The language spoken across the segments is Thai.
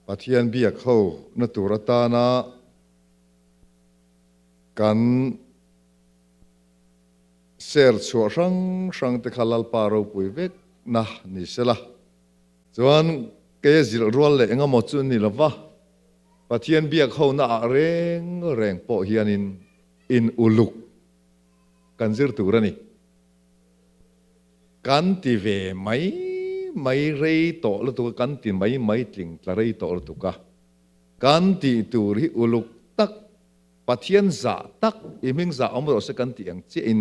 Pathian biak ho na turata na kan ser chua sang te khalal paro pui vek na ni sela chuan ke zil rual le enga mo chu ni lawa Pathian biak ho na reng po hianin in uluk kan zir turani kan ti ve mai rei to lu tu kan ti mai tling tla rei to lu tu ka kan ti turi uluk tak Pathian za tak iming za om ro se kan ti ang che in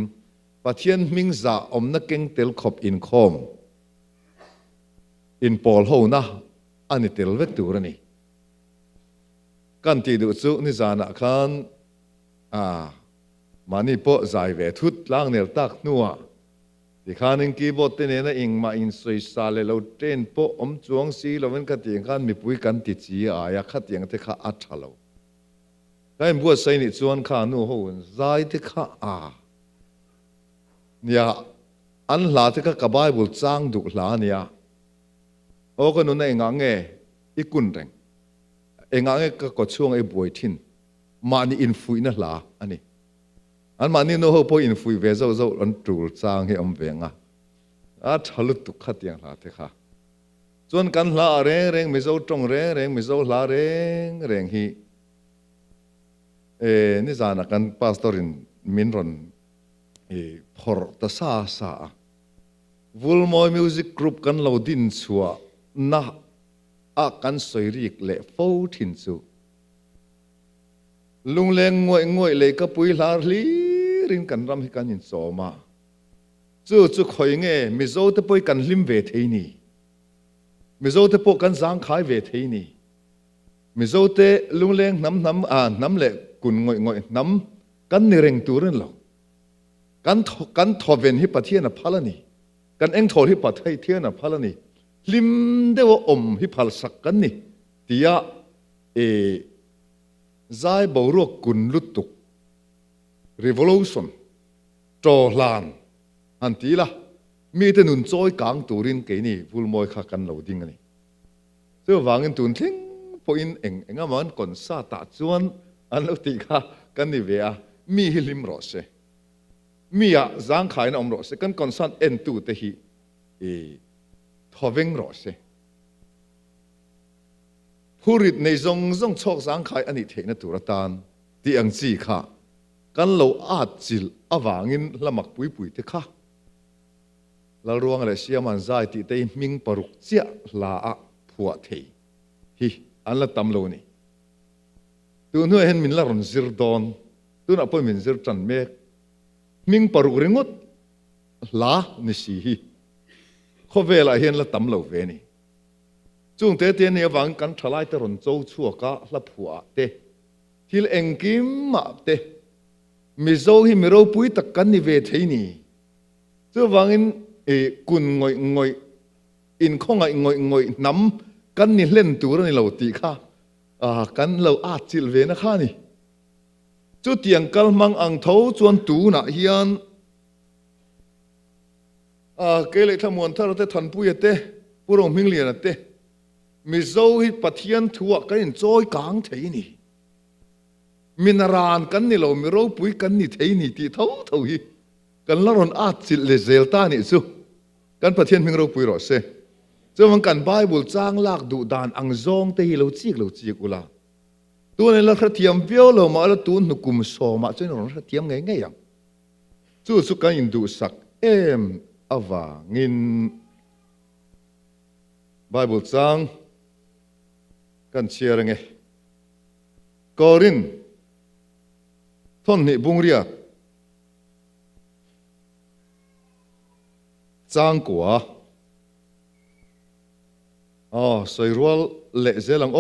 Pathian ming za om na keng tel khop in khom in pol ho na ani tel vek turani kan ti du chu ni zana khan mani po zai ve thut lang nel tak nuwa ti khanin keyboard te ne na ing ma in soi sa le lo train po om chuang si lo wen ka ti khan mi pui kan ti chi aya kha tiang te kha a thalo kai bu sai ni chuan kha nu ho zai te kha nia an hla te ka bible chang du hla nia o ko nu na nga nge ikun reng enga nge ka ko chuang e boi thin mani in fui na hla ani an mani no ho po in fui ve zo an tul chang he am venga a thalu tu kha tiang hla te kha chuan kan hla reng mi zo tong reng mi zo hla reng hi ni zana kan pastorin minron phor ta sa Vulmoy music group kan lo din chua na a kan soirik le fo thin chu lungleng ngoi le ka pui hlar hli rin kan ram hi kan in soma chu khoi nge mi zo te poi kan lim ve theini mi zo te po kan zang khai ve theini mi zo te lungleng nam le kun ngoi nam kan ni reng turin lo kan thoven hi pathian a phalani kan eng thor hi pathai thian a phalani lim dewa om hi phal sak kan ni tia zai boru kun lutuk revolution trolan antila mi te nun choi kang turin ke ni vulmoi kha kan lo ding ani so wangin tun thing po in enga man kon sa ta chuan an lo ti kha kan ni ve a mi hi lim ro se mi a zang khai na om ro se kan kon san en tu te hi thoveng ro se Purit nei zong chok zang khai ani theina turatan ti ang chi kha kan lo at chil awangin lamak pui te kha la ruang le siaman zai ti te ming paruk chia la a phua thei hi an la tam lo ni tu nu hen min la ron zir don tu na po min zir tran mek ming paruk ringot la ni si hi khovela hen la tam lo ve ni chung te te ne wang kan thalai te ron chou chua ka la phua te thil engkim ma te mi zo hi mi ro pui tak kan ni ve thei ni chu wangin kun ngoi in khongai ngoi nam kan ni hlen tur ni lo ti kha kan lo a chil ve na kha ni chu tiang kal mang ang tho chuan tu na hian ke le thamon thar te than pui te purong ming lian te mi zo hi pathian thuwa kan in choi kang thei ni minaran kan ni lo mi ro pui kan ni thei ni ti tho hi kan la ron a chil le zel ta ni chu kan pathian ming ro pui ro se chu wang kan bible chang lak du dan ang zong te hi lo chik ula tu ne la kha thiam vio lo ma la tu nu kum so ma chen ron kha thiam nge yang chu kan in du sak em awangin bible chang kan chia nge korin thon ni bungria chang kwa soi rual le zelang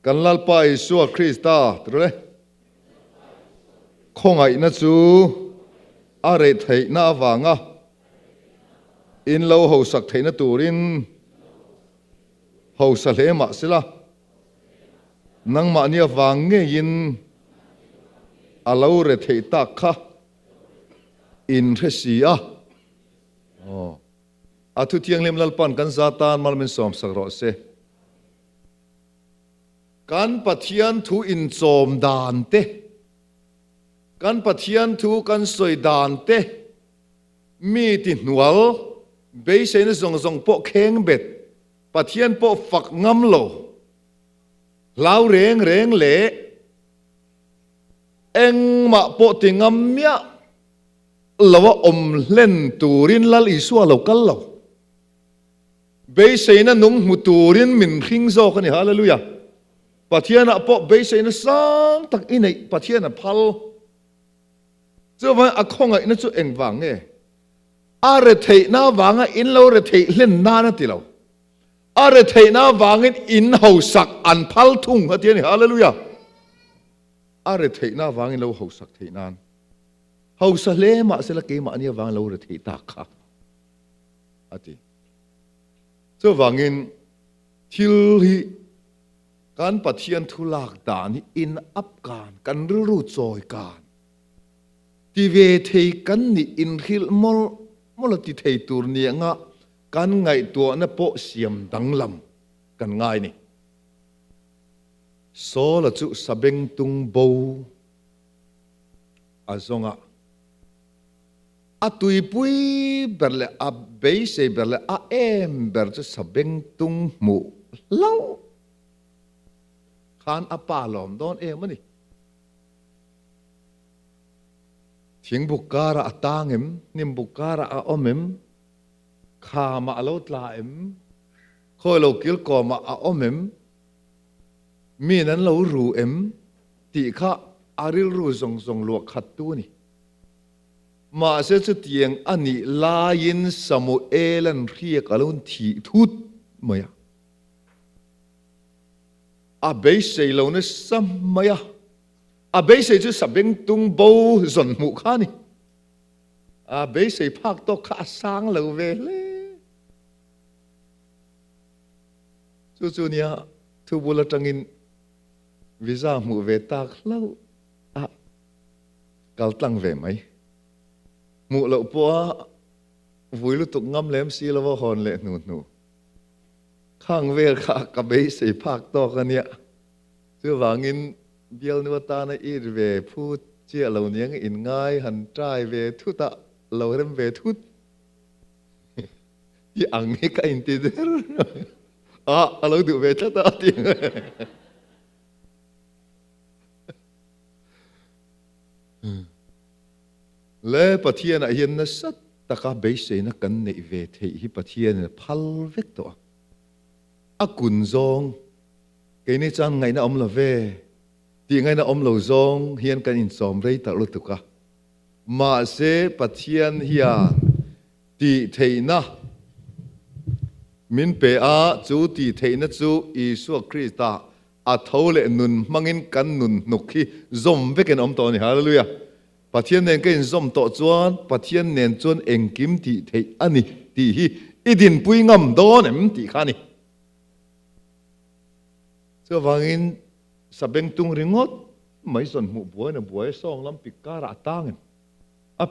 kan lal pa Isu Krista trule khongai na chu are thei na wanga in lo ho sak thei na turin ho sa le ma sila nang ma nia wang nge in alo re thei ta kha in resia thu thiang lem lal pan kan zatan mal men som sak ro se กันปะเทียนทูอินโจมดานเตกันปะเทียนทูกันสวยดานเตมีติหนวลเบยเซนซงซงโปะเข่งเบ็ดปะเทียนโปะฝักงำโลลาวเร่งเร่งเละเอ็งมาโปะติงำเมียเราว่าอมเล่นตูรินลัลอิสวาเรากันเราเบยเซนนุ่งมุตูรินมินคิงโซกันนี่ฮาเลลูยาปะเทียนอะโปะเบยเซนสังตักอินไอปะเทียนอะพัลเจ้าว่าอะคงอะอินจุเอ็งวังเออาเรเทน่าวังอะอินเราเรเทเล่นนานะติเราอาเรเทน่าวังอินเฮาสักอันพัลทุ่งฮะเทียนฮาเลลูยาอาเรเทน่าวังอินเราเฮาสักเทนานเฮาสะเลมาเสละเกมาเนี่ยวังเราเรเทตาค่ะอะติเจ้าวังอินทิลฮีการปะเทียนทุลากดานี่อินอับการกันรู้จอยการที่เวทีกันนี่อินฮิลมลติเทตูร์เนี่ยงะกันไงตัวนั่นโปเสียมดังลำกันง่ายนี่โซละจุสเบงตุงโบอาซงะอาตุยปุยเบลเลอาเบยเซเบลเลอาเอ็มเบลจะสเบงตุงหมูเล่าขานอปาลอมโดนเองมั้ยนี่ทิ้งบุกการะตางเอ็มนิมบุกการะอมเอ็มข้ามาเลาตลาเอ็มคอยเรากิลกอมาอมเอ็มมีนั้นเรารู้เอ็มตีข้าอาริลรู้ทรงลวกขัดตัวนี่มาเสียจุดยังอันนี้ลายินสมุเอลันเรียกอลุนทีทุดเมียอาเบยเซลาเนี่ยสัมมายาอาเบยเซจะสับเบงตุงโบจนมุขานี่อาเบยเซพักตกข้าสร้างเหลวเวเลจู่ๆเนี่ยทุบุลจังอินวิซาหมู่เวตากเล่ากัลตังเวไหมหมู่เราปัววุ้ยลุตุกงำเล็มซีละว่าฮอนเละหนูข้างเวลข้ากับเบยเสภาคต่อกันเนี่ยเชื่อว่างินเบียลนวตาในอีเวพูดเจ้าเหล่านี้อินง่ายหันใจเวทุตะเราเริ่มเวทุตที่อังนี้ก็อินติเดอร์เราดูเวทัตติเล่ปะเทียนเห็นนะสัตตะกาเบยเสนักกันในเวทีที่ปะเทียนพัลเวกตัวอากุนซองเกนี่จันไงนะอมละเวที่ไงนะอมละซองเฮียนกันอินสอมไรตะลุตุกะมาเสปะเทียนเฮียตีเทนะมินเปอาจูตีเทนะจูอิสุคริสตาอาทาวเลนุนมังอินกันนุนนุกีซอมเวกันอมตอนี่ฮาเลลูยาปะเทียนเนนก็อินซอมโตจวนปะเทียนเนนจวนเองกิมตีเทอันนี้ตีฮีอีดินปุยงำโดนเอ็มตีขานี่เจ้าวังอินสับเบงตุงริงอดไม่สนหมู่บัวนะบัวซองลำปิกการะตัง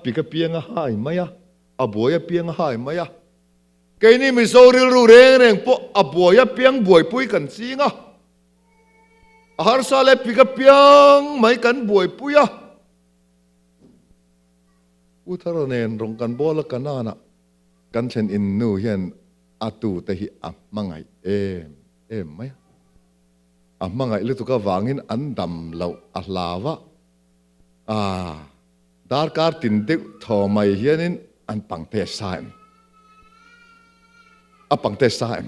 ปิกเปียงหายไหมอะบัวเปียงหายไหมอะแกนี่ไม่โซริรูเร่งพอบัวเปียงบัวปุยกันสิงะฮาร์ซาเลปิกเปียงไม่กันบัวปุยอะอุทารเนนรงกันบัวละกันน่ะกันเช่นอินนูเฮียนอาตูแต่ฮิมังไงเอ็มไหมมังไงลูกตุกวางินอันดำเราอัลลาวะดาร์การตินดิทอไม่เฮียนินอันปังเตสายมปังเตสาย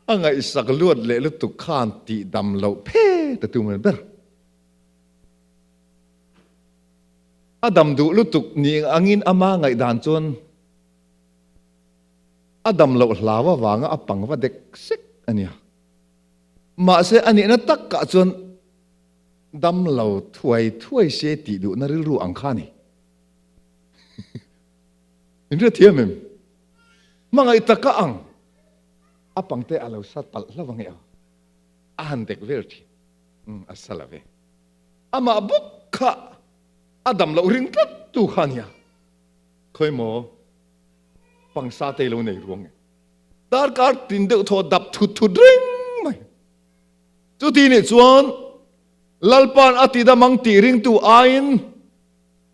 มไงสักลวดเละลูกตุกข้านตีดำเราเพ่แต่ตัวมันเบอร์ดำดูลูกตุกนี่อังินมาไงด่านจนดำเราลาวะวางปังว่าเด็กสิกอันเนี้ยมาเสียอันนี้นะตักกะจนดำเหล่าถ้วยเสียติดูนั่นรู้อังคานี่เรื่องเทียมมั้ยมังไอตักกะอังปังเตะเราสัตว์ละวังเออันเด็กเวทีอัสลาเวมาบุกขะดำเหล่าริงตัดตุขันยาเคยมอปังซาเตโลในรวงดาร์การตินเดอทอดับทุดริงไหม จุดที่นี่ชวนลัลปานอติดามังตีริงตูอาอิน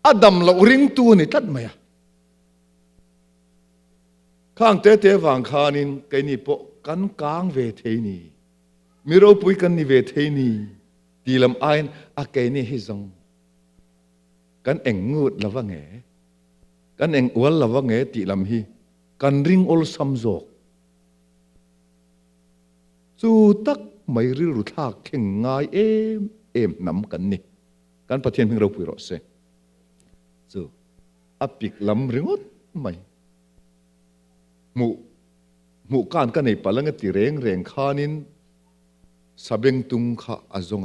อดัมเราริงตูนี่ทัดไหมข้างเตะวังขานินกันนี่ปกันกลางเวทีนี่มีเราปุยกันนี่เวทีนี่ตีลำอาอินอาเกนี่ฮิซงกันเอ็งงูดละว่าไงกันเอ็งอวลละว่าไงตีลำฮีกันริงอลซัมโจกจูตักไม่ริรุทักเข่งง่ายเอ็มนำกันนี่กันประเทศเพิ่งเราปุยรอเสจูอปิกลำริงอดไม่หมู่การกันในปลังติเร่งขานินสับเบงตุงข้าอาจง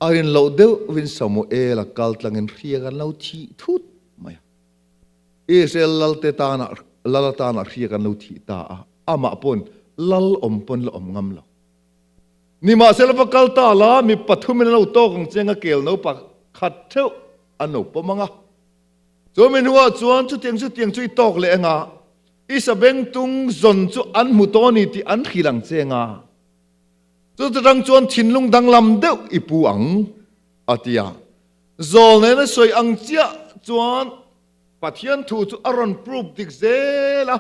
อารินเราเดวินสมุเอลกัลตังเงินเรียกันเราที่ทุดไม่อิสราเอลลัลเตตานะลัลตานะเรียกันเราที่ตาอามาปนลัลอมปนละอมงำเรานี่มาเซลปกัลตาลามีปัทุมินเราโตกงเจงเกลเราปักขัดเท้าอันนู้ปมังอ่ะจวนมินหัวจวนชุดเตียงชุดตอกเลยงาอิสเบงตุงจนจุอันมุตอนี่ที่อันขีหลังเจงาจุดรังจวนถิ่นลุงดังลำเดวอิปูอังอาทิยาโจลเนี่ยสวยอังเจียจวนปัทยันถูจุอรอนปรูบดิกเซละ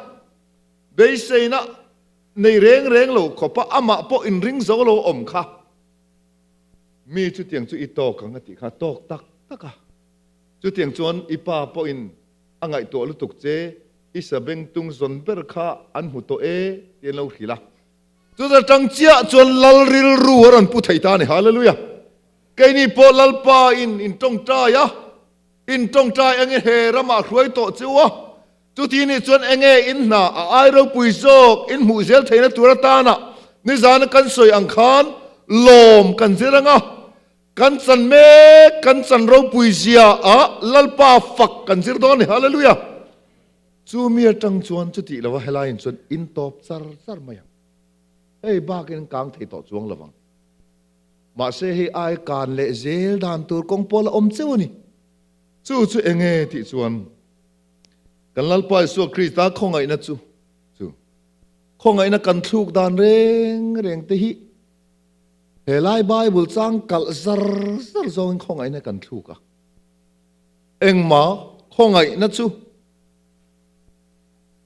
เบยเซนะในเร่งโลขบอามาปออินริงโซโลอมค่ะมีจุดเตียงจุดอิโตกังติค่ะตอกตักจุดเตียงจวนอิปาปออินอังไงตัวลุตุกเจอิสเบงตุงจนเบร์ค่ะอันมุตเอเตียนเราขีละจุดจังเจียจวนลัลริลรูฮรันพุทธิตานี่ฮาเลลูยาแกนี่พอลัลปาอินตรงใจอะอินตรงใจเองเฮรามาครวยโตจิวะจุดที่นี่จวนเองอินน่ะไอเราปุยโซกอินหูเซลเทนตัวตานะนิจานกันสวยอังคารลมกันเสรังอ่ะกันสันเมกันสันเราปุยเสียลัลปาฟักกันเสรดอนนี่ฮาเลลูยาจูเมียจังจวนจุดที่เราว่าเฮลายจวนอินตอบซาร์มายังเอ้ยบ้ากันกลางที่ต่อจวงระวังมาเสียให้ไอการเละเจลดานตัวกองปอลอมเจ้านี่จู่เองที่จวนกันลัลปายสัวคริสตาคงไงนะจู่คงไงนะกันทุกดานเร่งที่ฮิเฮลายไบเบิลจังกัลซาร์จงคงไงนะกันทุกอะเองมาคงไงนะจู่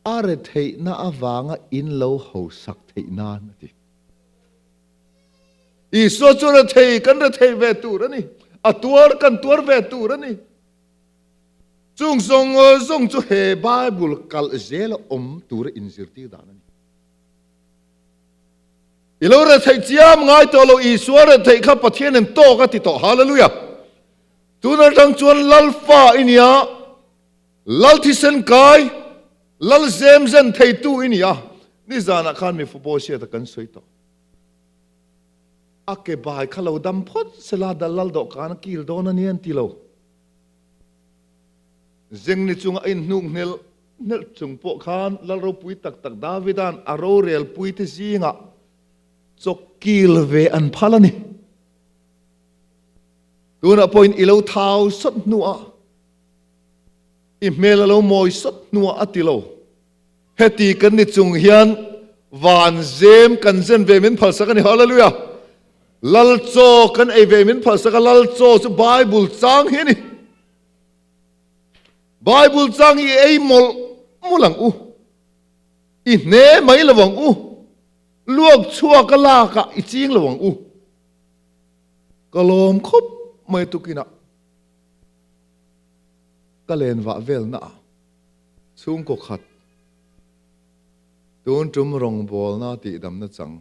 อาร์เทน่าอวางอินโลหูสักเทนานทีอีโซจูระเทกันระเทเวตูระนี่อัตัวกันตัวเวตูระนี่จุงจูเฮบาบุลกัลเจลตูระอินซิร์ตีดานี่อีโลระเทจียมง่ายตัวเราอีสวระเทข้าประเทศนั้นโตกันติดต่อฮาเลลูยาตัวนั้นจังจวนลัลฟาอินยาลัลทิเซนกายลัลเซมเซนเทตูอินี่นี่จานักขันมีฟุตบอลเชียร์ตะกันสวยต่ออาเก็บายข้าเราดำพอดสลาดัลลัลดอกการกิลโดนันยันติโลเจงนี่จุงอินนุ่งเนลจุงปกขานลัลเราปุยตักดาวิดานอารอเรียลปุยที่ซีงะจกกิลเวอันพาลนี่ตัวน่ะพออินอิเลวท้าวสดนัวอิเมลเราโมยสดนัวอติโลเฮตีกันนิจุงเฮียนวานเจมกันเซนเวมินพัลสักนี่ฮาเลลูยาลัลโจกันไอเวมินพัลสักลัลโจสุไบเบิลจังเฮนี่ไบเบิลจังอีไอมลังอีเน่ไม่ระวังลวกชั่วกะลากะอีจิงระวังกะลมคบไม่ตุกินะก็เล่นว่าเวลน่ะซุ่มก็ขัดตัวจุ่มรองบอลน่าตีดำน่าจัง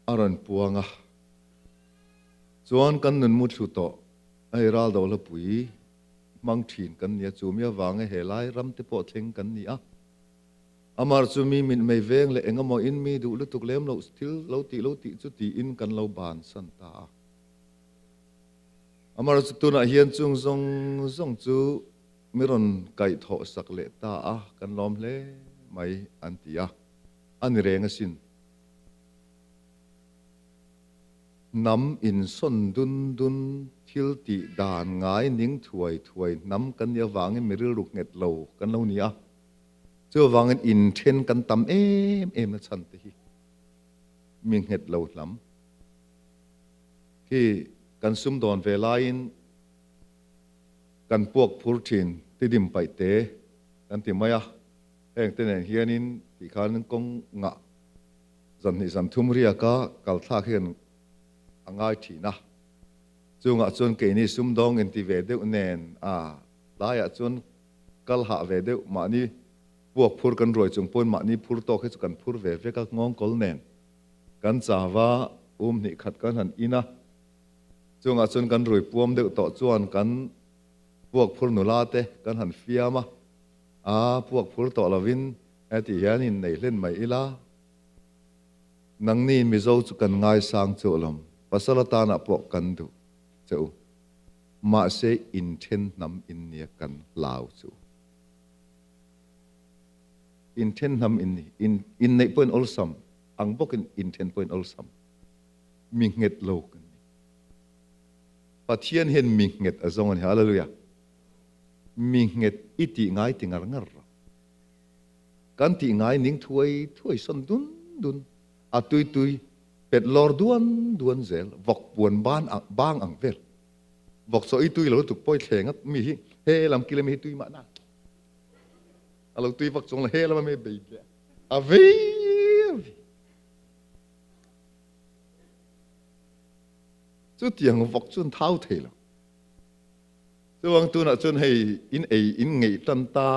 อารันปัวงะจวนกันนันมุดสุดโตไอรัลดาวละปุยมังถินกันเนี่ยจูมีวางไอเฮลัยรำติปอเทงกันนี่อามาร์จูมีมินไม่เวงเลยเองก็มออินมีดูลุตุกเลี้ยมเราสติลเราติจุดตีอินกันเราบานสันตาอามาร์ตัวน่ะเฮียนจุงจูมิรอนไก่ทอสักเลตากันล้อมเล่ไม่อันตีอันนี้เรงสินน้ำอินส่นดุนทิลติด่านง่ายนิ่งถวยน้ำกันยาวางให้ไม่รู้ลูกเง็ดเหลากันเหล่านี้ cho vang in then kan tam em na chan te hi mình het lâu lắm khi kan sum don về lain kan puak phur thin ti dim pai te kan ti maya heng te nen hianin ti khan kong nga zan ni zan thum ria ka kal tha khian angai thina chunga chun ke ni sum dong en ti ve deuh nen laya chun kal ha ve deuh ma ni puak phur kan roi chung pon ma ni phur to khe chu kan phur ve ve ka ngong kol nen kan chawa ni khat kan han ina chunga chun kan roi puam deuh to chuan kan puak phur nu la te kan han fiama puak phur to lovin ati hianin nei len mai ila nang ni mi zo chu kan ngai sang chu lom pasalata na pok kan du chu ma se in then nam in nia kan lao chu in then nam in nei point olsam ang bok in then point olsam mi nget lo kan pathian hen mi nget azong an hallelujah mi nget iti ngai tingar ngar kan ti ngai ning thuai son dun tui pet lor duan zel vok buan bang ang vel vok so tui lo tuk poi thleng mi hi he lam kilem hi tui ma na alo tui vak chong la he lam me be ave chu tiang vok chun thau the lo chu wang tu na chun hei in ngei tan ta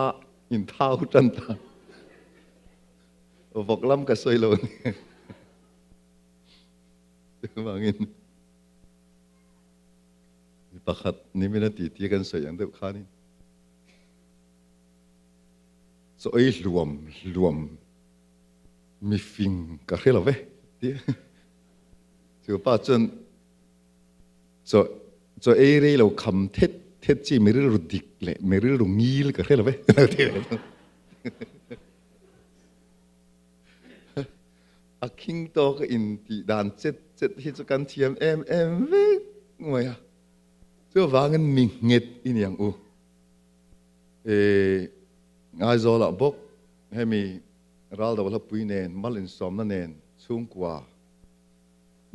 in thau tan ta vok lam ka soi lo Bangin. Pakhat ni mina ti kan sayang deuh khanin. So ai luam mi fing ka khela ve. Ti. Chu pa chun so ai re lo kham thet chi mi ru dik le mi ru ngil ka khela ve. A king to ka in ti dan chết hi chu kan thiam em ve ngoi chu wangen mi nget in yang u ngai zo la bok hemi ral da wala pui nen mal in som na nen chung kwa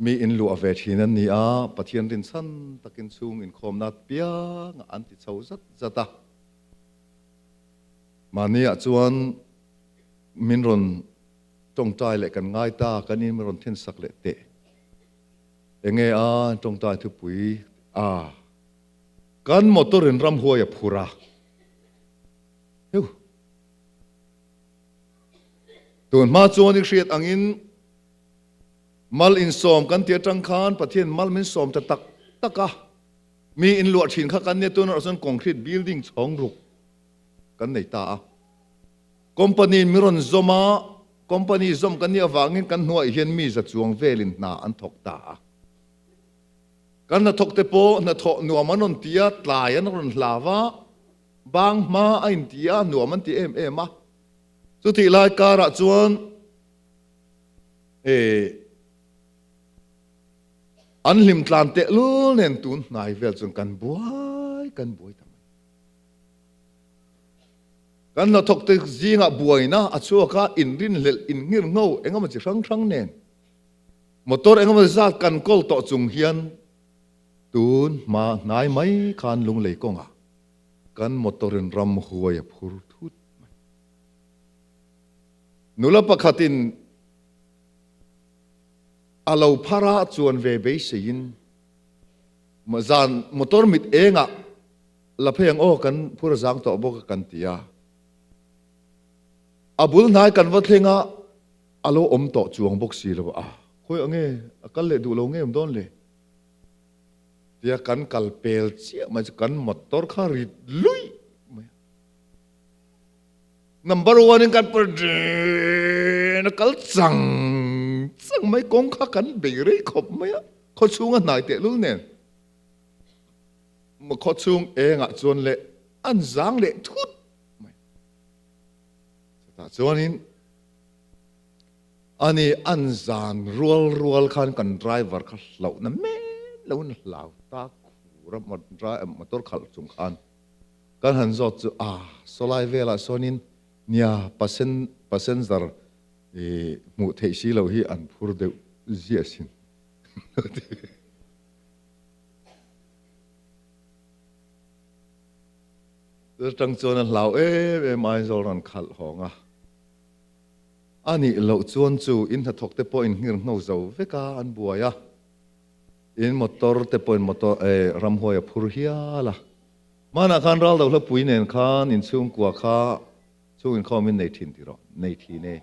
mi in lu ave thinan ni pathian rin san takin chung in khom nat pia nga anti chau zata mania chuan min ron trong trai lại cần ngai ta cái ní mà còn thiên sắc lệ tệ, nghe trong trai thứ bụi kan motor in ram hoa ya phura, hiểu, tuần ma chuan ik siết angin mal in som kan tia trăng khan pathian mal min som ta taka mi in luat thin kha kan ne tuan asan concrete building chong ruk kan nei ta company miron zoma company zom kan nia wangin kan hnuai hian mi za chuang velin na an thok ta kan na thok te po na tho nuam anon tia tlai an ron hlawa bang ma ain tia nuam an ti em a chu thi lai kara chuan an lim tlan te lu nen tun nai vel chuan kan buai kan na thok te zinga buaina achuaka in rin lel in ngir ngau engama chi rang nen motor engama zat kan kol to chung hian tun ma nai mai khan lung lei konga kan motorin ram huai phur thut nula pakhatin alo phara chuan ve be sein mazan motor mit enga la pheng kan phur zang to bok kan tia abul nai kan va thlenga alo om to chuang bok si lo khoi ange akal le du lo nge don le tia kan kal pel chia ma kan motor kha rit lui number 1 in kan per na kal chang mai kong kha kan be re khop mai kho chunga nai te lul nen ma kho chung enga chuan le an zang le thut ta chuanin ani an zan rual khan kan driver kha lo na me lo na lau ta khura motor khal chung khan kan han zot chu solai vela sonin nia passenger mu thei si lo hi an phur de zia sin tang chuan an hlau mai zol ran khal honga ani lo chuan chu in tha thok te po in ngir ngau zo veka an buaya in motor te po in motor ram hoya phur hiala mana khan ral do la pui nen khan in chung kwa kha chung in khamin nei thin ti ro nei thi ne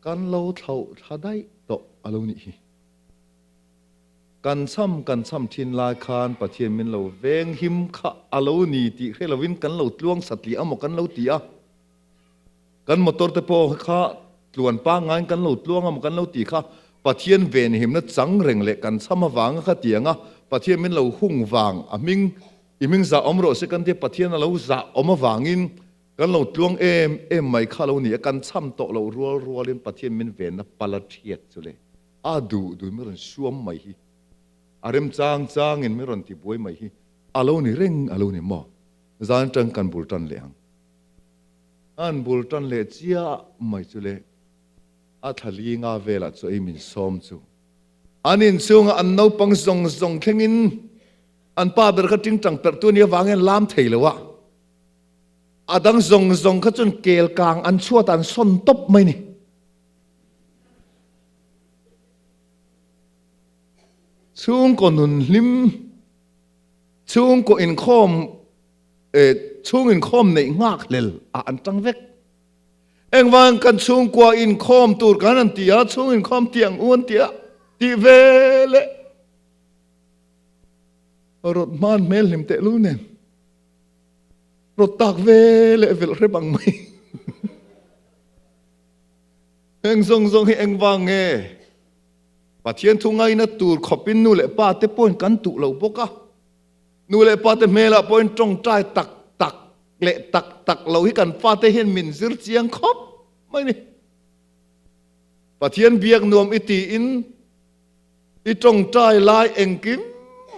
kan lo thau thadai to alo ni hi kan cham thin lai khan pathian min lo veng him kha alo ni ti khelovin kan lo tluang satli amo kan lo ti a kan motor te po kha tluan pa ngai kan lo tluang amo kan lo ti kha pathian ven him na chang reng le kan chama wang kha tianga pathian min lo hung wang iming za omro se kan te pathian lo za oma wangin kan lo tluang em mai kha lo ni kan cham to lo rual in pathian min ven na pala thiet chule a du mi ron suam mai hi arem chang in mi ron ti boi mai hi alo ni reng alo ni mo zan tang kan bul tan leang an bul tan le chia mai chule a thali nga vela chu ai min som chu anin chung an no pang zong thlengin an pa ber kha ting tang per tu ni wangen lam theilowa adang zong kha chun kel kang an chuat an son top mai ni chung ko nun lim chung ko in khom chung in khom nei ngak lel an tang vek eng wang kan chung kwa in khom tur kan an tia chung in khom tiang un tia ti vele rot man mel lim te lu nen rot tak vele vel re bang mai eng zong hi eng wang nge pathian thu ngai na tur khopin nu le pa te pon kan tu lo boka nu le pa te mela pon trong trai tak le tak lo hi kan fa te hen min zir chiang khop mai ni pathian biak nuam iti in i trong trai lai engkim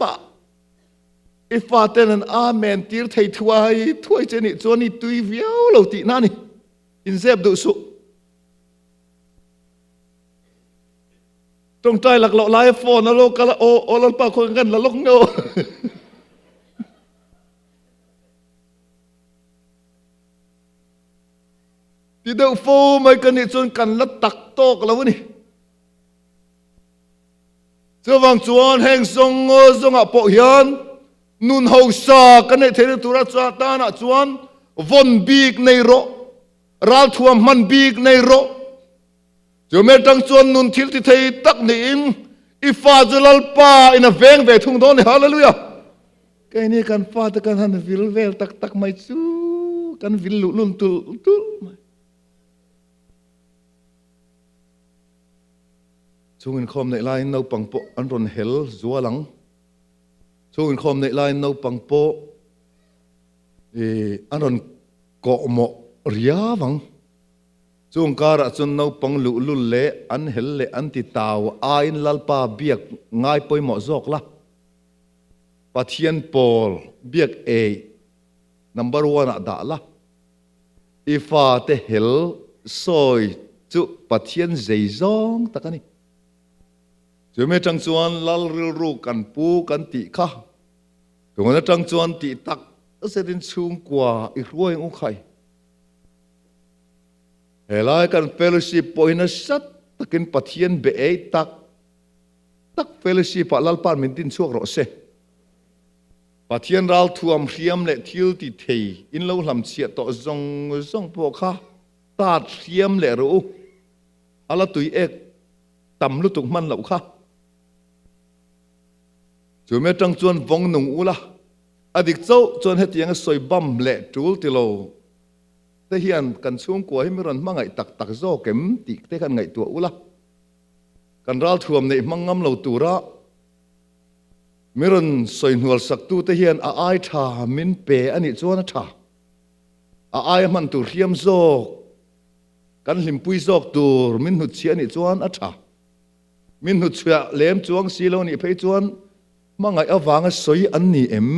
ma i fa te nan amen tir thei thuai cheni choni tui viau lo ti na ni in zep du su trong trai lạc lộ lai phone nó lô kala o lon pa khoi gan la lok no ti deu fo mai kan ni chun kan la tak tok lo ni chu wang chuan heng zong a po hian nun ho sa kan nei thei tu ra cha ta na chuan von big nei ro ral thuam man big nei ro cho mẹ trăng chuan nun thil ti thei tak ni im i fa zulal pa in a veng ve thung don hallelujah cái này kan fa ta kan han vil vel tak mai chu kan vil lun tu chung in khom nei lai no pang po an ron hel zualang chung in khom nei lai no pang po an ron ko mo ria wang chung kara chun no pang lu le an hel le an ti taw a in lalpa biak ngai poi mo zok la pathian pol biak e number 1 da la ifa te hel soi chu pathian zai zong takani chu me chang chuan lal ril ru kan pu kan ti kha tungna chang chuan ti tak asetin chung kwa i ruai u khai helai kan fellowship poina sat takin pathian be e tak fellowship pa lalpan min tin chuak ro se pathian ral thuam hriam le thil ti thei in lo hlam chia to zong po kha ta hriam le ro ala tui ek tam lu tuk man lo kha chu me tang chuan vong nung ula adik chau chuan hetiang soi bam le tul ti lo te hian kan chung kwa hi miron mangai tak zo kem ti te kan ngai tu ula kan ral thuam nei mangam lo tura miron soi nual sak tu te hian a ai tha min pe ani chuan a tha a ai man tu riam zo kan hlim pui zok tur min hu chi ani chuan a tha min hu chua lem chuang si lo ni phei chuan mangai awanga soi an ni em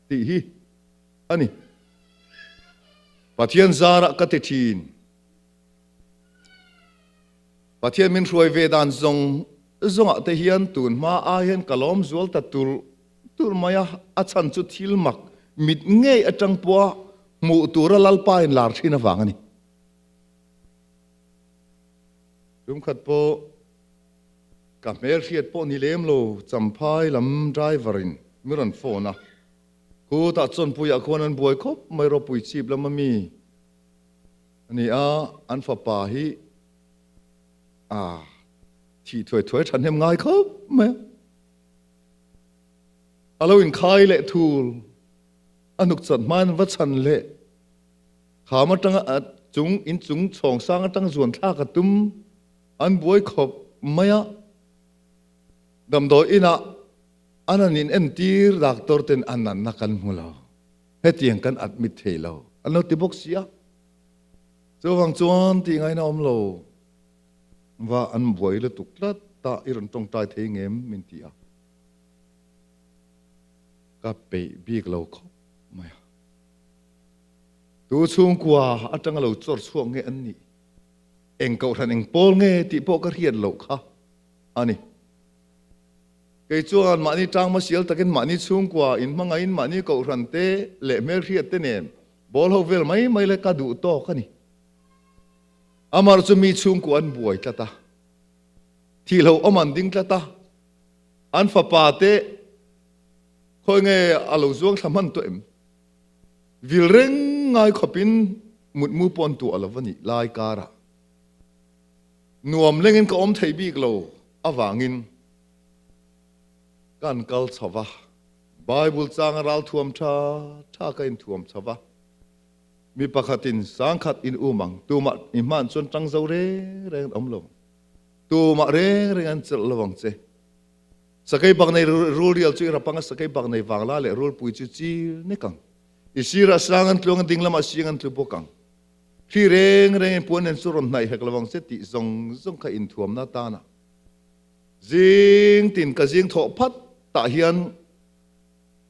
ti hi อันนี้ปะเทียนซาระกติทีนปะเทียนมินรวยเวดานซงอะเทียนตุนมาอาเฮียนกะลอมจวลตัตุลมายาอาชันจุดทิลมักมิดเงยอจังปัวมูตุระลัลปายลาร์ชินฟังนี่รุมขัดโปกับเมลเชียดโปนิเลมโลจำพายลำไดรเวอรินมิรันโฟนะกูตัดจนปุยคนนั้นบวยคบไม่รอปุยชีบแล้วมันมีอันนี้อันฝาป่าฮีที่ถวยฉันเห็นง่ายครับไหมเราอินคายเละทูลอนุสัตมันวัชันเละขามาตั้งจุงอินจุงช่องสร้างตั้งส่วนท่ากระตุ้มอันบวยขบไม่ดำโดยอินะอันนั้นอินเอ็มตีร์ดักตอร์เตนอันนั้นนักกันหัวเราเฮตียงกันอัดมิดเทเราอันนั้นติบกเสียเจ้าวังจวนที่ไงน้อมเราว่าอันบวยเลยตุกลัดตาอิรันตรงใจเทงเอ็มมินตีก็ไปบีกเราคบไม่ตัวช่วงกว่าอาจารย์เราจดช่วงเงี้ยอันนี้เองเก่าทันเองโป้เงี้ยที่โป้ก็เรียนเราค่ะอันนี้ไอ้ช่วงมันนี่จ้างมาเสียแต่กันมันนี่ช่วงกว่าอินมังไงอินมันนี่เก่าทันเตะเละเมลเรียนเตะเนี่ยบอลเขาเวลไม่เลยกระดูโตกันนี่อามาจะมีช่วงกว่าอันบวยจ้าตาที่เราอามันดิ้งจ้าตาอันฟ้าป่าเตะคอยไงอาลูจวงทำมันตัวเอ็มวิลเร่งไงขบินมุดมือปนตัวละวันนี้ลายการะนวมเล่งก็อมไทยบีกเราอาวางินกันกัลสวะไบเบิลจางรัลทวมท่ากันทวมสวะมีปะขัดินสังขัดอินอุมังตัวมาอิมันจนจังเจ้าเร่งอมลงตัวมาเร่งอันเจริญวังเจสกายบังในรูเรียลจุยรับปังสกายบังในวังลาเลรูปุยจุจีนี่กังอิสิราสังกันตัวกันดิ่งละมาสิกันตัวปกังที่เร่งปวนในสุรนในเหกละวังเสติซงขอินทวมนาตานะจิงตินกับจิงทอพัดตาเฮียน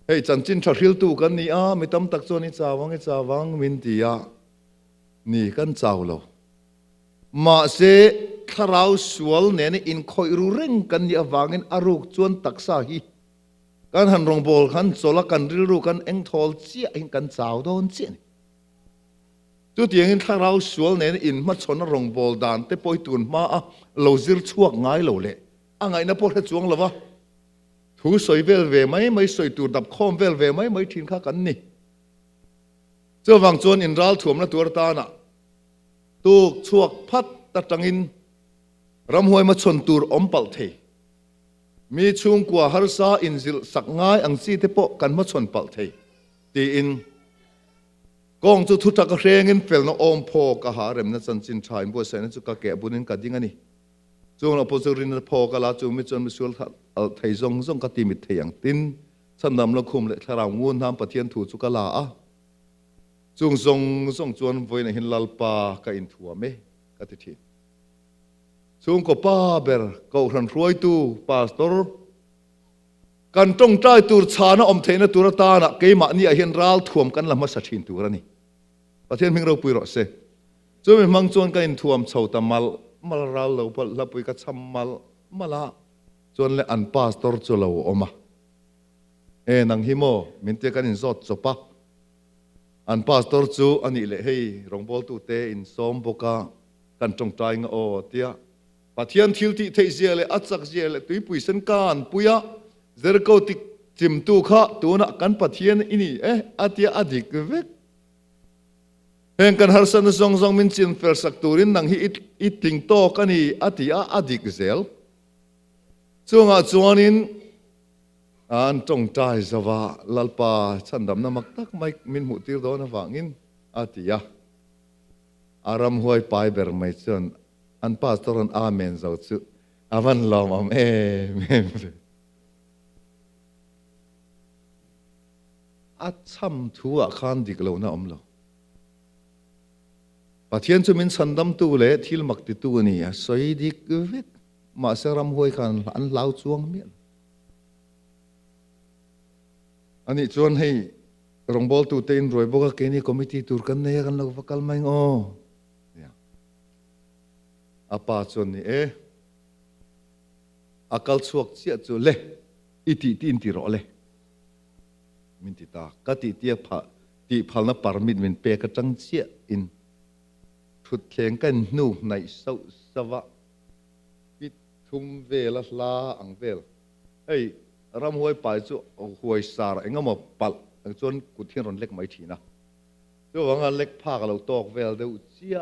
เฮ้ยจันจินชัดฮิลตูกันนี่ไม่ตั้มตักโซนี่จ่าวังมินตีนี่กันเจ้าเรามาเสข้าเราสวลเนี่ยอินคอยรู้เร่งกันยาวางินอารุกจวนตักสาฮีกันหันรองบอลกันโซลกันริรุกันเอ็งทอลเจียอินกันเจ้าโดนเจียนจุดอย่างนี้ข้าเราสวลเนี่ยอินมาชนรองบอลดานแต่ปอยตุนมาเราจิรช่วงง่ายเราเลยไงนะพวกเขาจวงหรอวะถูสวยเวลเวไม่สวยตูดับคอมเวลเวไม่ทิ้งข้ากันนี่เจ้าวังจวนอินรัลถ่วมนะตัวตานะตูกช่วงพัดตัดจังอินรำหวยมาชนตูรอมปัลเทมีช่วงกว่าฮาร์ซาอินซิลสักง่ายอังซีเทปกันมาชนปัลเทตีอินกองจุดทุตกเรียงินเฟลนอมพอกะหาเรมนัสันจินชายบัวเซนจุกะแกบุนินกัดดิ้งอันนี้จงเราพอจะรินพอกะลาจงมิจนมิสุลไทยซงกติมิเทียงตินสันดำละคุมเลทารางงูนทำปะเทียนถูจุกะลาจงจวนไว้ในหินลลปากะอินทัวเมกะติทีช่วงก็ป้าเบอร์ก็รันรวยตูปาสตอร์กันตรงใจตูชานะอมเทนตูรตานะเกมานี่เห็นรัลถ่วมกันละมาสัชินตูรนี่ประเทศมิงเราปุยรอเซจนมังจวนกันถ่วมชาวตะมัลรัลเราพลปุยกัชมัลมาละจนเลยอันปาสตอร์จุลาวอมานังฮิโมมินเตกันอินซอดจบปะอันปาสตอร์จูอันนี้เลยให้รองบอลตูเตอินซอมบกากันตรงใจงอเตียปะเทียนทิลที่เทเจเลอัศกเจเลตุยปุยสันการปุยะเจอร์กติจิมตูข้าตัวนักกันปะเทียนอินี่อาทิตย์อดีกเวกเห็นกันฮาร์สันซองมินชินเฟลสักตูรินนังฮีอิติงโตกันนี่อาทิตย์อดีกเซลช่วงจวนินอันตรงใจสวะลัลปาฉันดำน้ำมักตักไม่มินมุติร์โดนฟังอินอาทิตย์อารามหวยไปเบอร์ไม่จนอันพาสตอร์นอาเมนเจ้าสุอาวันลอมอัดซ้ำทัวขันดิกเลวนะลปะเทียนจะมินสันดำตัวเล่ที่ลมักติตัวนี่สวยดิกเวกมาเสรามหวยขันอันลาวจวงเมียนอันนี้จวนให้ รองบอลตูเตนรวยบอกว่าเกนี่คอมมิตี้ตูร์กันเนี่ยกันเราฟักกันไม่งอเนี่ยอาปาจนนี่อากาศสวกเสียจุเล่อิติตินติรอเล่มินติตากติเตียพะติพัลนับปารมิดมินเปกจังเสียอินทุดเข่งกันนูในเสาสวะปิดทุมเวลลาอังเวลเฮ้ยรำหวยไปจู่หวยสารเองก็มาปัลจนกุฏิรอนเล็กไม่ทีนะจู่ว่างานเล็กพากเราตอกเวลเดียวเสีย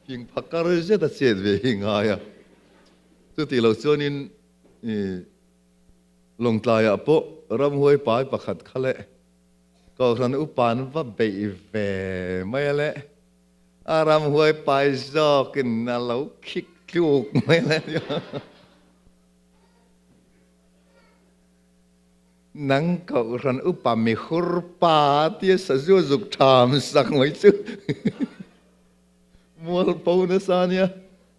หิงพักการเสียแต่เสียเวหิงไงจู่ที่เราจนนี่ลงตายอ่ะปุ๊รำหวยไปประคัดเขาเลยก็รันอุปานว่าเบยเวไม่เลยรำหวยไปจอกินน่ะเราคิกลูกไม่เลยนังก็รันอุปามีขุรปาที่สะจุจุกทามสักไม่จู่มัวปูนสานี่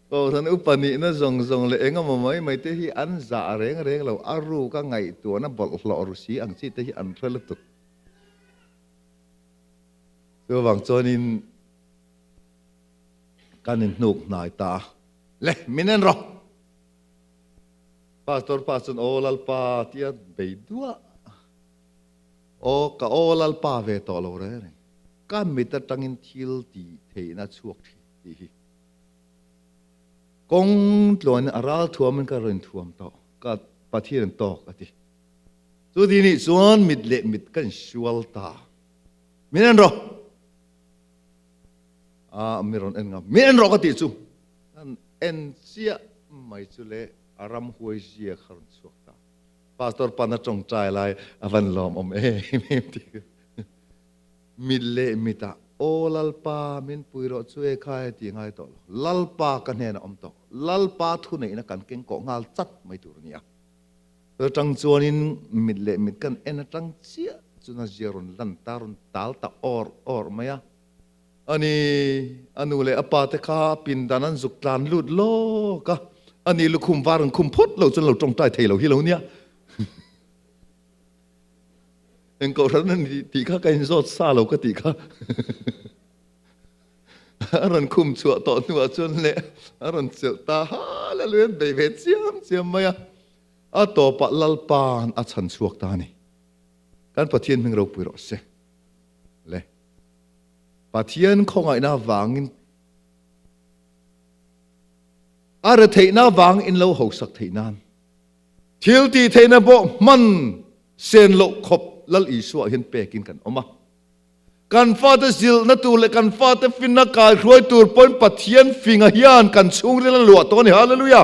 ก็รันอุปนินะจงเลยเองก็ไม่เที่อันจ่าเร่งเราอารูก็ไงตัวนั้นบอลหล่อรุสีอังสิที่อันเพลิดตุกตัวบางโจนินการนินนุกนายตาเล่มินันรอpastorโอลลปาที่เบียดัวโอลลปาเวตอลโอเรนการมิตรตั้งอินทิลตีเทน่าชวกทีกงหลวนอาราลทัวมันก็เรินทัวมต่อก็ปะเทียนต่อกันทีสุดที่นี่ส่วนมิดเละมิดกันชวลตามินันรอมิรอนเอ็นกับมินันรอกันทีสุนั่นเอ็นเสียไม่สุเลอารามหวยเสียขรุนสวกตาพาสตอร์ปานาจงใจไลอวันลอมไม่ทีมิดเละมิตาโอลลปามินปุยรอช่วยใครที่ง่ายต่อลลปากันเห็นอมต่อลลปาทุนไหนนักการเก่งกงาลจัดไม่ตัวนี้แต่จังจวนินมิดเละมิดกันเอ็นจังเสียจุนเจรุนลันตารุนตัลตาอร์ไหมอันนู้เลยอปาเตคาปินดานันสุกลานลุดโลกะอันนี้ลูกคุมวารังคุมพดเราจนเราจงใจเทเราที่เราเนี่ยเองก็รันนั่นตีข้ากันโซดซาเราก็ตีข้ารันคุมชัวต่อหนัวจนเละรันเสียตาฮาแล้วเลื่อนไปเวทเสียมไหมต่อปะลลปานฉันสวกตานี่การปะเทียนมึงเราปุยรอเสเลยปะเทียนของไอ้หน้าวางินเทน่าวางอินเราหกสักเทนานทิลตีเทน่าบ่มันเซนโลขบลัลอีสวะเห็นเปกินกันออกมากันฟาเตซิลนัตูเลกันฟาเตฟินนักการรวยตูร์ปนปะเทียนฟิงฮิยานกันชุงเรื่องหลวงตัวนี้ฮาเลลูยา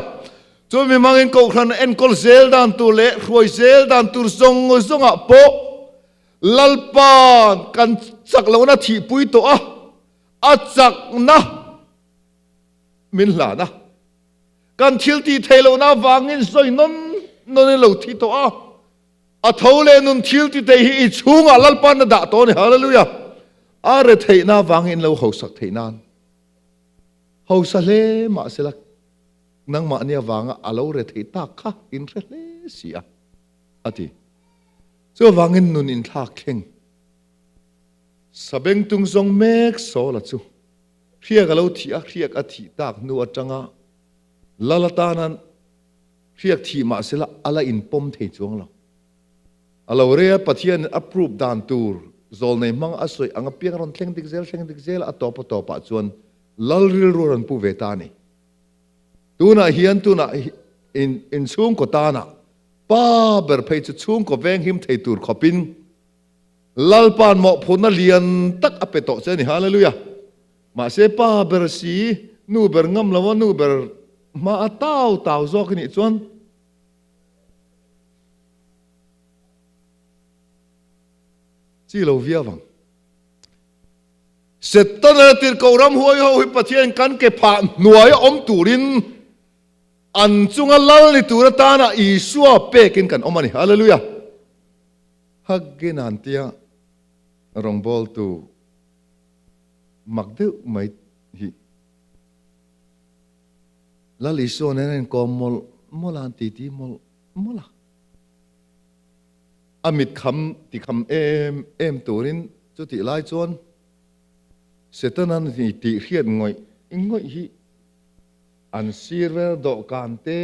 จนมีมังอินก็ครันเอ็นกอลเซลดันตูเลรวยเซลดันตูร์ซงอ่ะโปลัลปานกันสักแล้วนะที่ปุยตัวจักนะมินลานะกันทิลตีเทโลน่าวางอินซอยนนเราที่ตัวท้าวเลนุนทิลตีเทฮีชุงลัลปานด่าตัวนี่ฮาเลลูยาเทน่าวางอินเราเขาสักเทนานเขาสักเลมาเสลักนังมาเนี่ยวางเราเทตาค่ะอินเรเลเสียทีจะวางอินนุนอินทักเข่งสเบงตุงซงเมกโซละจูเรียกเราที่เรียกที่ตากนัวจังลลตานั้นเรียกที่มาเสละอะไรอินปมเทจวงเราเรียกปะเทียนอัปรูปดานตูร์โซลในมังอสวยอังเปียงรอนเทงดิกเซลอัตโตปะจวนลลริลรันปูเวตานีตูน่ะเฮียนตูน่ะอินชุงกตานะป้าเบอร์เพจชุงก็เวงหิมเทตูร์ขบินลลปานหมอพนเลียนตักอเปโตเซนี่ฮาเลลูยามาเสป้าเบอร์สีนูเบอร์งำละวะนูเบอร์มาเต้าจอกนี่จวนที่เราเวียวังเสร็จตอนนั้นที่เขารำหัวเขาปะเทียนกันเก็บผ่านหน่วยอมตูรินอันจุงลัลนี่ตูรตานะอีสัวเปกินกันอมานี่ฮาเลลูยาฮักเกนันเตียรองบอลตูมักเดือไม่ฮีลัลอีสัวเนี่ยก็มอลันตีมอล อามิดคำที่คำเอ็มตัวนี้จุดที่ไล่จวนเสร็จนั้นที่ตีเขียนง่อยง่อยฮีอันซีเรดอกการเตะ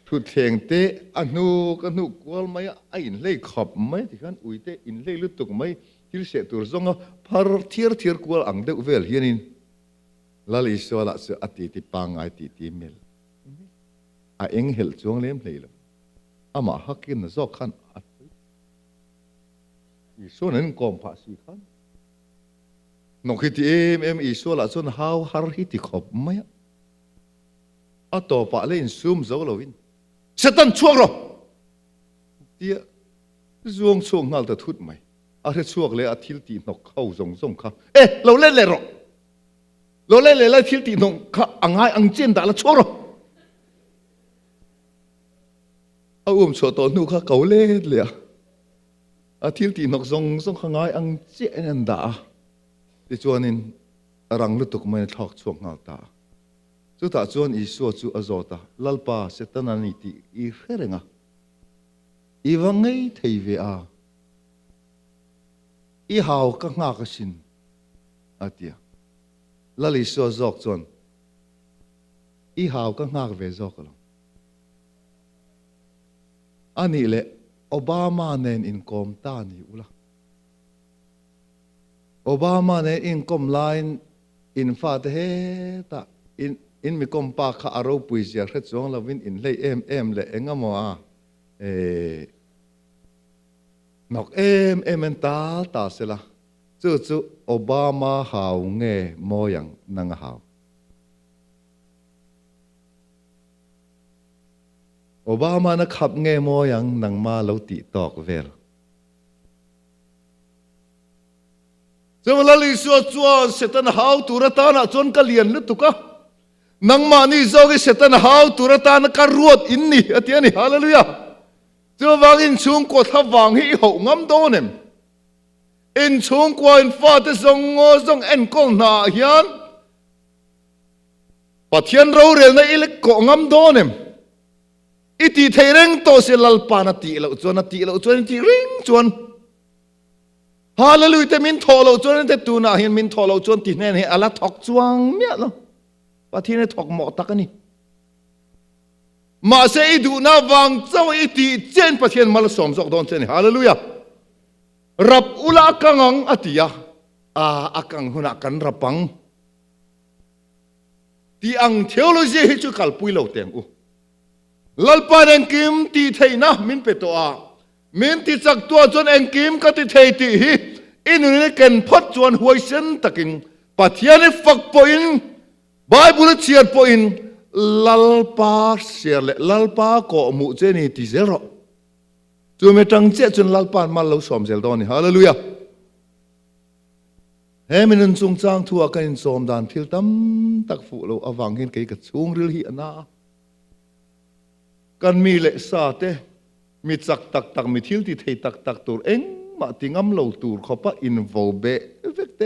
ทุเทงเตะอนุกันนุกวลไม่ไอ้อินเล่ขับไม่ที่ขันอุยเตะอินเล่ลุตุกไม่ที่เสียตัวซงพาร์เทียร์กวลอังเดวเวลเฮียนินลาลิสวาละเสอติติปังไอติติเมลอาเอ็งเฮลจวงเลี้ยมเลยละอามาฮักกินนะซอกขันอัดอีส่วนนั้นกอมภาษีขันนกฮิตเอ็มอีส่วนละส่วนฮาวฮาร์ฮิติขับไม่อัตโตปะเล่นซูมโซโลวินเสตันช่วงหรอเดียช่วงช่วงนั่นแต่ทุดไหมอะไรช่วงเลยอาทิตย์ตีนกเข้าส่งข้าเราเล่นเลยหรอเราเล่นเลยแล้วทิลตีนงข้าอังไงอังเจนแต่ละชั่วหรอเอาชดตัวนู้ข้าเกาเล่นเลยอาทิลตีนกส่งข้างไงอังเจนด่าที่จวนนินรังลุตุกไม่ทอกช่วงเงาตาจุดตาจวนอีสัวจูอโซตาลัลปาเซตันานิติอีเฮรงะอีวังไงเทวีอาอีหาวก็งากสินอาเตียลลิสัวจอกจวนอีหาวก็งากเวจอกลงอันนี้แหละโอบามาเนนอินคอมตานี่อุละโอบามาเนนอินคอมไลน์อินฟาเตเฮตาอินมีคอมปาข้าอารมณ์ปุยเสียร์จวงลาวินอินเลยเอ็มเลยเอ็งก็มัวนกเอ็มตาเสละจู่โอบามาหาวเงโมยังนังหาวโอบามานักขับเงโมยังนังมาเลาติตอกเวลจะมาลิสัวจัวเสตันหาวตุระตานะจนกะเลียนลุตุกะนังมานี่โจกิเสตันหาวตุระตานะการรวดอินนี่อธิยานี่ฮาเลลูยาจะวางอินชุงกดทับวางให้หงำโดนเนมอินช่วงกว่าอินฟ้าที่ทรงเอ็นกองหน้าเฮียนปัทยันเราเรียนในอิเล็กกงำโดนเองอิติเทเร่งโตเสลัลปานาติเราจวนนาติเราจวนที่ริงจวนฮาเลลูยาแต่มินทอเราจวนแต่ตูน่าเฮียนมินทอเราจวนที่เนี่ยนี่อะไรถกจวงเมียเราปัทยันถกหมอตักนี่มาเสียดูน่าวังเจ้าอิติเจนปัทยันมาลสมจอกโดนเจนฮาเลลูยารับอุลากังอัติยาอากังหุนักันรับปังที่อังเทโอโลจีฮิจุกัลปุยเหล่าเต็งลัลปาเองกิมที่เทนะมินเปตัวมินที่จักตัวจนเองกิมก็ที่เทตีฮิอินุนี่เกินพัดจวนหวยเส้นตะกินปัทยานี่ฝักปอยน์ไบเบิลเชียร์ปอยน์ลัลปาเชียร์เล่ลัลปาโกมุเจนี่ที่เซโรจูเมตังเจจนลัลปานมาเราสอมเซลตอนนี้ฮาเลลูยาเฮ้มินันซุงจางทัวกันสอมดานทิลตัมตักฟูเราอวังเห็นกี่กระซุงริลฮีนากันมีเลสาเตมีจักตักมีทิลที่เทตักตัวเองมาติงำเราตัวเขาปะอินโวเบเวกเต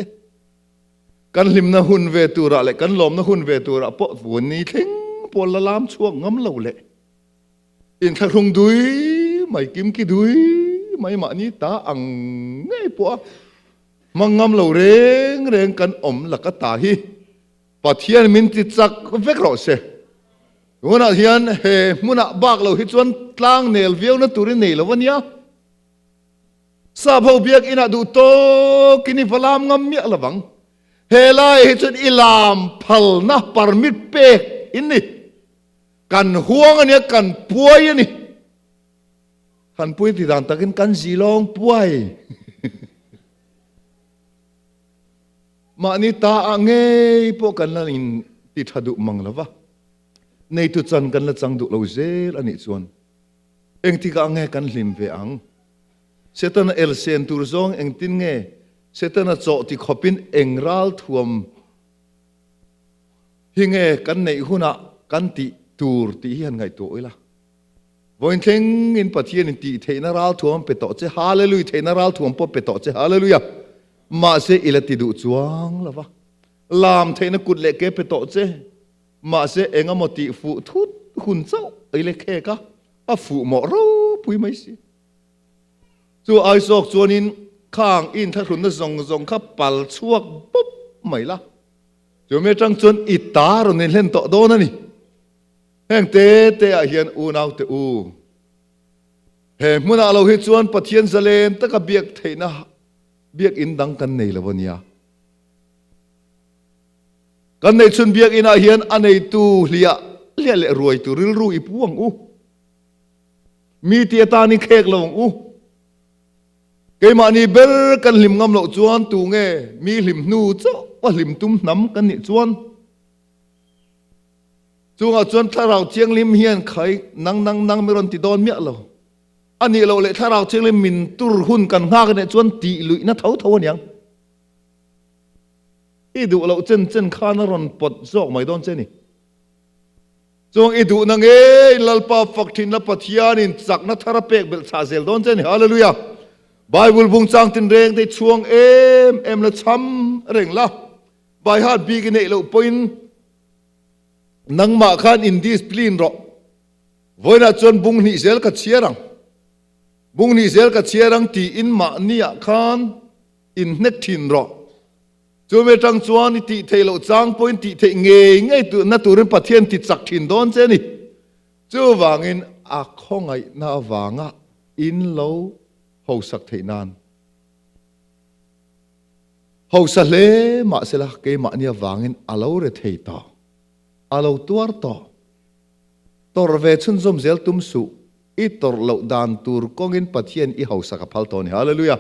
กันลิมนะหุนเวตัวระเลยกันลมนะหุนเวตัวระปะวันนี้ทิ้งปวดละลามช่วงงำเราเลยอินทะรุงดุยไม่กิมกี่ดุยไม่มานี่ตาอังไงปัวมังงำเราเร่งกันหลักตาฮีปัทยันมินติจักเวกเราเสมุนักเฮียนเฮมุนักบักเราฮิจวนกลางเนลเวียวนั่นตุรินเนลวันนี้ซาบเอาเบียกอินาดูโตกินิฟลามงำเมียละบังเฮลายฮิจวนอิลามพัลนะปาร์มิดเปกอินนี่กันห่วงอันนี้กันป่วยอันนี้ขันป่วยที่ด่านตะกินกันสีลองป่วยมานี่ตาอ่างเงยพวกกันนั่นติดหัดุมังละวะในตุจันกันละจังดุเราเซลอันนี้ส่วนเองที่ก็อ่างเงยกันลิมเวอังเสตันเอลเซนตูร์ซองเองตินเงยเสตันโจที่ขบินเองรัลทวมฮิงเงยกันในหุนะกันติตูร์ที่เฮียนไงตัวอีละวันเทงอินปัทยันตีเทนารัลทวมเปตโตเจฮาเลลูยาเทนารัลทวมปเปตโตเจฮาเลลูยามาเสอิเลติดูจวงละวะลามเทนกุดเล็กเปตโตเจมาเสเองอมติฟูทุดหุ่นเจ้าอิเลเคกะอาฟูหมอรูปุยไม่สิ จูไอซอกจวนอินข้างอินถ้าคุณจะส่งขับปัลช่วงปุ๊บไม่ละจูไม่จังจวนอิตาเราเนี่ยเล่นต่อโดนนี่แห่งเตะเฮียนอูนาวเตอูเฮ้เมื่อเราเห็นจวนปะเทียนเสลนตะกับเบียกเทนะเบียกอินดังกันในละวันนี้กันในชนเบียกอินอาเฮียนอันในตูเลียเละรวยตูริลรูอีพวงอูมีเตียตานี่เคกลงอูเกมานี่เบลกันลิมงำโลจวนตูเงมีลิมนูเจ้าว่าลิมตุ้มน้ำกันนี่จวนจงเอาจวนถ้าเราเชียงลิมเฮียนใครนังไม่รอนติดอนเมียเราอันนี้เราเลยถ้าเราเชียงลิมมินตุรหุ่นกันง่ากันเนี่ยจวนตีลุยนะเท่าอย่างอีดูเราเจนข้านรอนปดซอกไม่โดนเจนี่จงอีดูนังลัลปาฟักทินลับปัทยานินจักนัทระเปกเบลชาเซลโดนเจนี่ฮาเลลูยาไบเบิลบุงจังตินเร่งได้ช่วงเอ็มละช้ำเร่งละไบฮาร์ดบีกินเอลปอยน์นังมาขันอินดิสพลินรอวันนั้นจนบุงนิเซลกัดเชียรังบุงนิเซลกัดเชียรังที่อินมาเนียขันอินเน็ตทินรอจนเมื่อจังจวนที่เทโลจังปอยน์ที่เทงเงยตัวนัตุรินปัทเทียนที่จักทินโดนเจนี่จู่วางอินอาคงไงน่าวางะอินโลหกสักเทนานหกสักเล่มาเสละเกมาเนี่ยวางอินอาโลเรเทต่ออาโลตัวต่อตัวเวชุนซอมเซลตุมสุอีตัวเหล่าดานตูร์กงอินปัทเทียนอีหกสักพัลตอนี่ฮาเลลูยา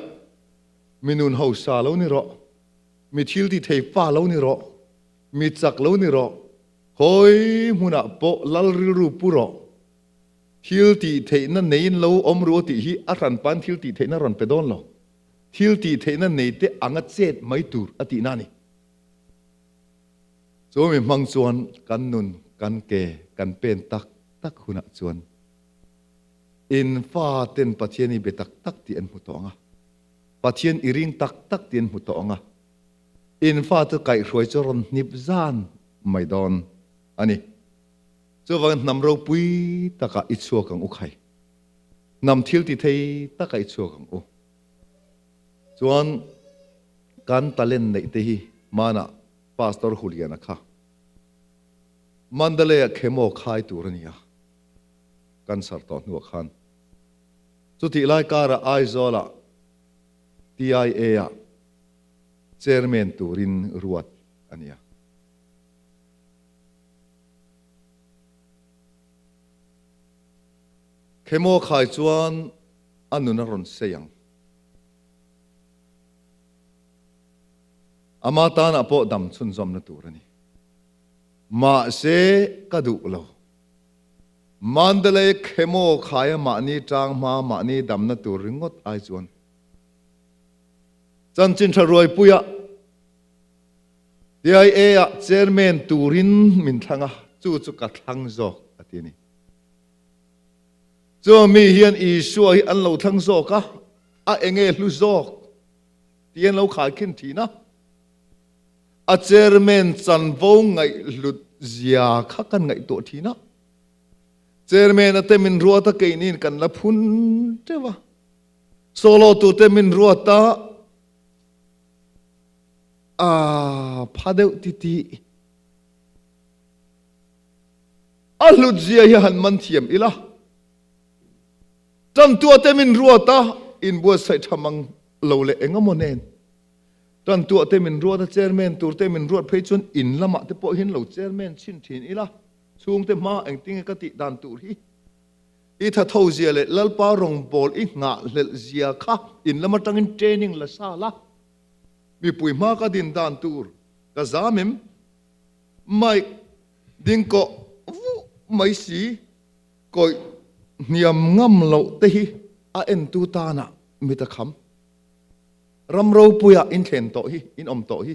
มินุนหกสักเหล่านี่รอมีทิลที่เทฟ้าเหล่านี่รอมีจักเหล่านี่รอหอยมุนับโปลัลริรูปุรอทิลที่เทนั่นเนยเราอมรู้ที่ฮีอารันปันทิลที่เทนั่นรันไปโดนเราทิลที่เทนั่นเนยเตอังเจ็ดไม่ตูร์อตินานี่โจมีมังจวนกันนุนกันเกกันเป็นตักหุนักจวนอินฟ้าเต็นปัจเจนีเบตักที่อันมุตองะปัจเจนอิริงตักที่อันมุตองะอินฟ้าตัวไก่รวยจรนนิบซานไม่โดนอันนี้เจ้าวันนำเราปุยตะกะอิชัวกังอุไข่นำทิลที่เทตะกะอิชัวกังอุจวนการตะเล่นในเตหีมานะพาสตอร์ฮุลียานะคะมันเดเลยเข้มอคายตัวนี้กันสารตอนหัวขันสุดที่ไล่การะไอโซล่า TIA เชอร์แมนตูรินรวดอันนี้เข้มอคายจวนอันนู้นรอนเสียงอามาตานะพอดำชุนซอมนตัวนี้มาเสกระดูกเรามันเดเลยเข้มอคายมานี่จางมานี่ดำนตัวริงดไอจวนจันจินทรวยปุยะที่ไอเอเชอร์แมนตูรินมินทังะจู่กัดทังโซกอันนี้จู่มีเฮียนอีชัวอันเราทังโซกะเองลุโซกที่เราขายขึ้นทีนะอาเจอร์เมนจันวงไงหลุดเสียข้ากันไงตัวทีนะเจอร์เมนเตมินรัวตะเกนินกันละพุนเจ้าวะโซโลตัวเตมินรัวตาพาเดวติหลุดเสียหันมันเทียมอีละจันตัวเตมินรัวตาอินบัวใส่ทำมังโลเลเองก็โมเนนตอนตัวเตมินรัวตาเจอร์แมนตัวเตมินรัวเพย์จนอินละมาเตปอเห็นเราเจอร์แมนชินทินอีละช่วงเตมาเองติ้งกติดันตัวที่อีถ้าเท่าเสียเลยลัลปารองบอลอีกงะเลเสียค่ะอินละมาตั้งอินเทรนนิ่งละซาละมีปุยมากดินดันตัวกะซามิมไม่ดิ้งก็ไม่สีก็เนียมงำเราเตะเอ็นตูตานะมีตะคำรำเราปุยอินเทนโตฮีอินอมโตฮี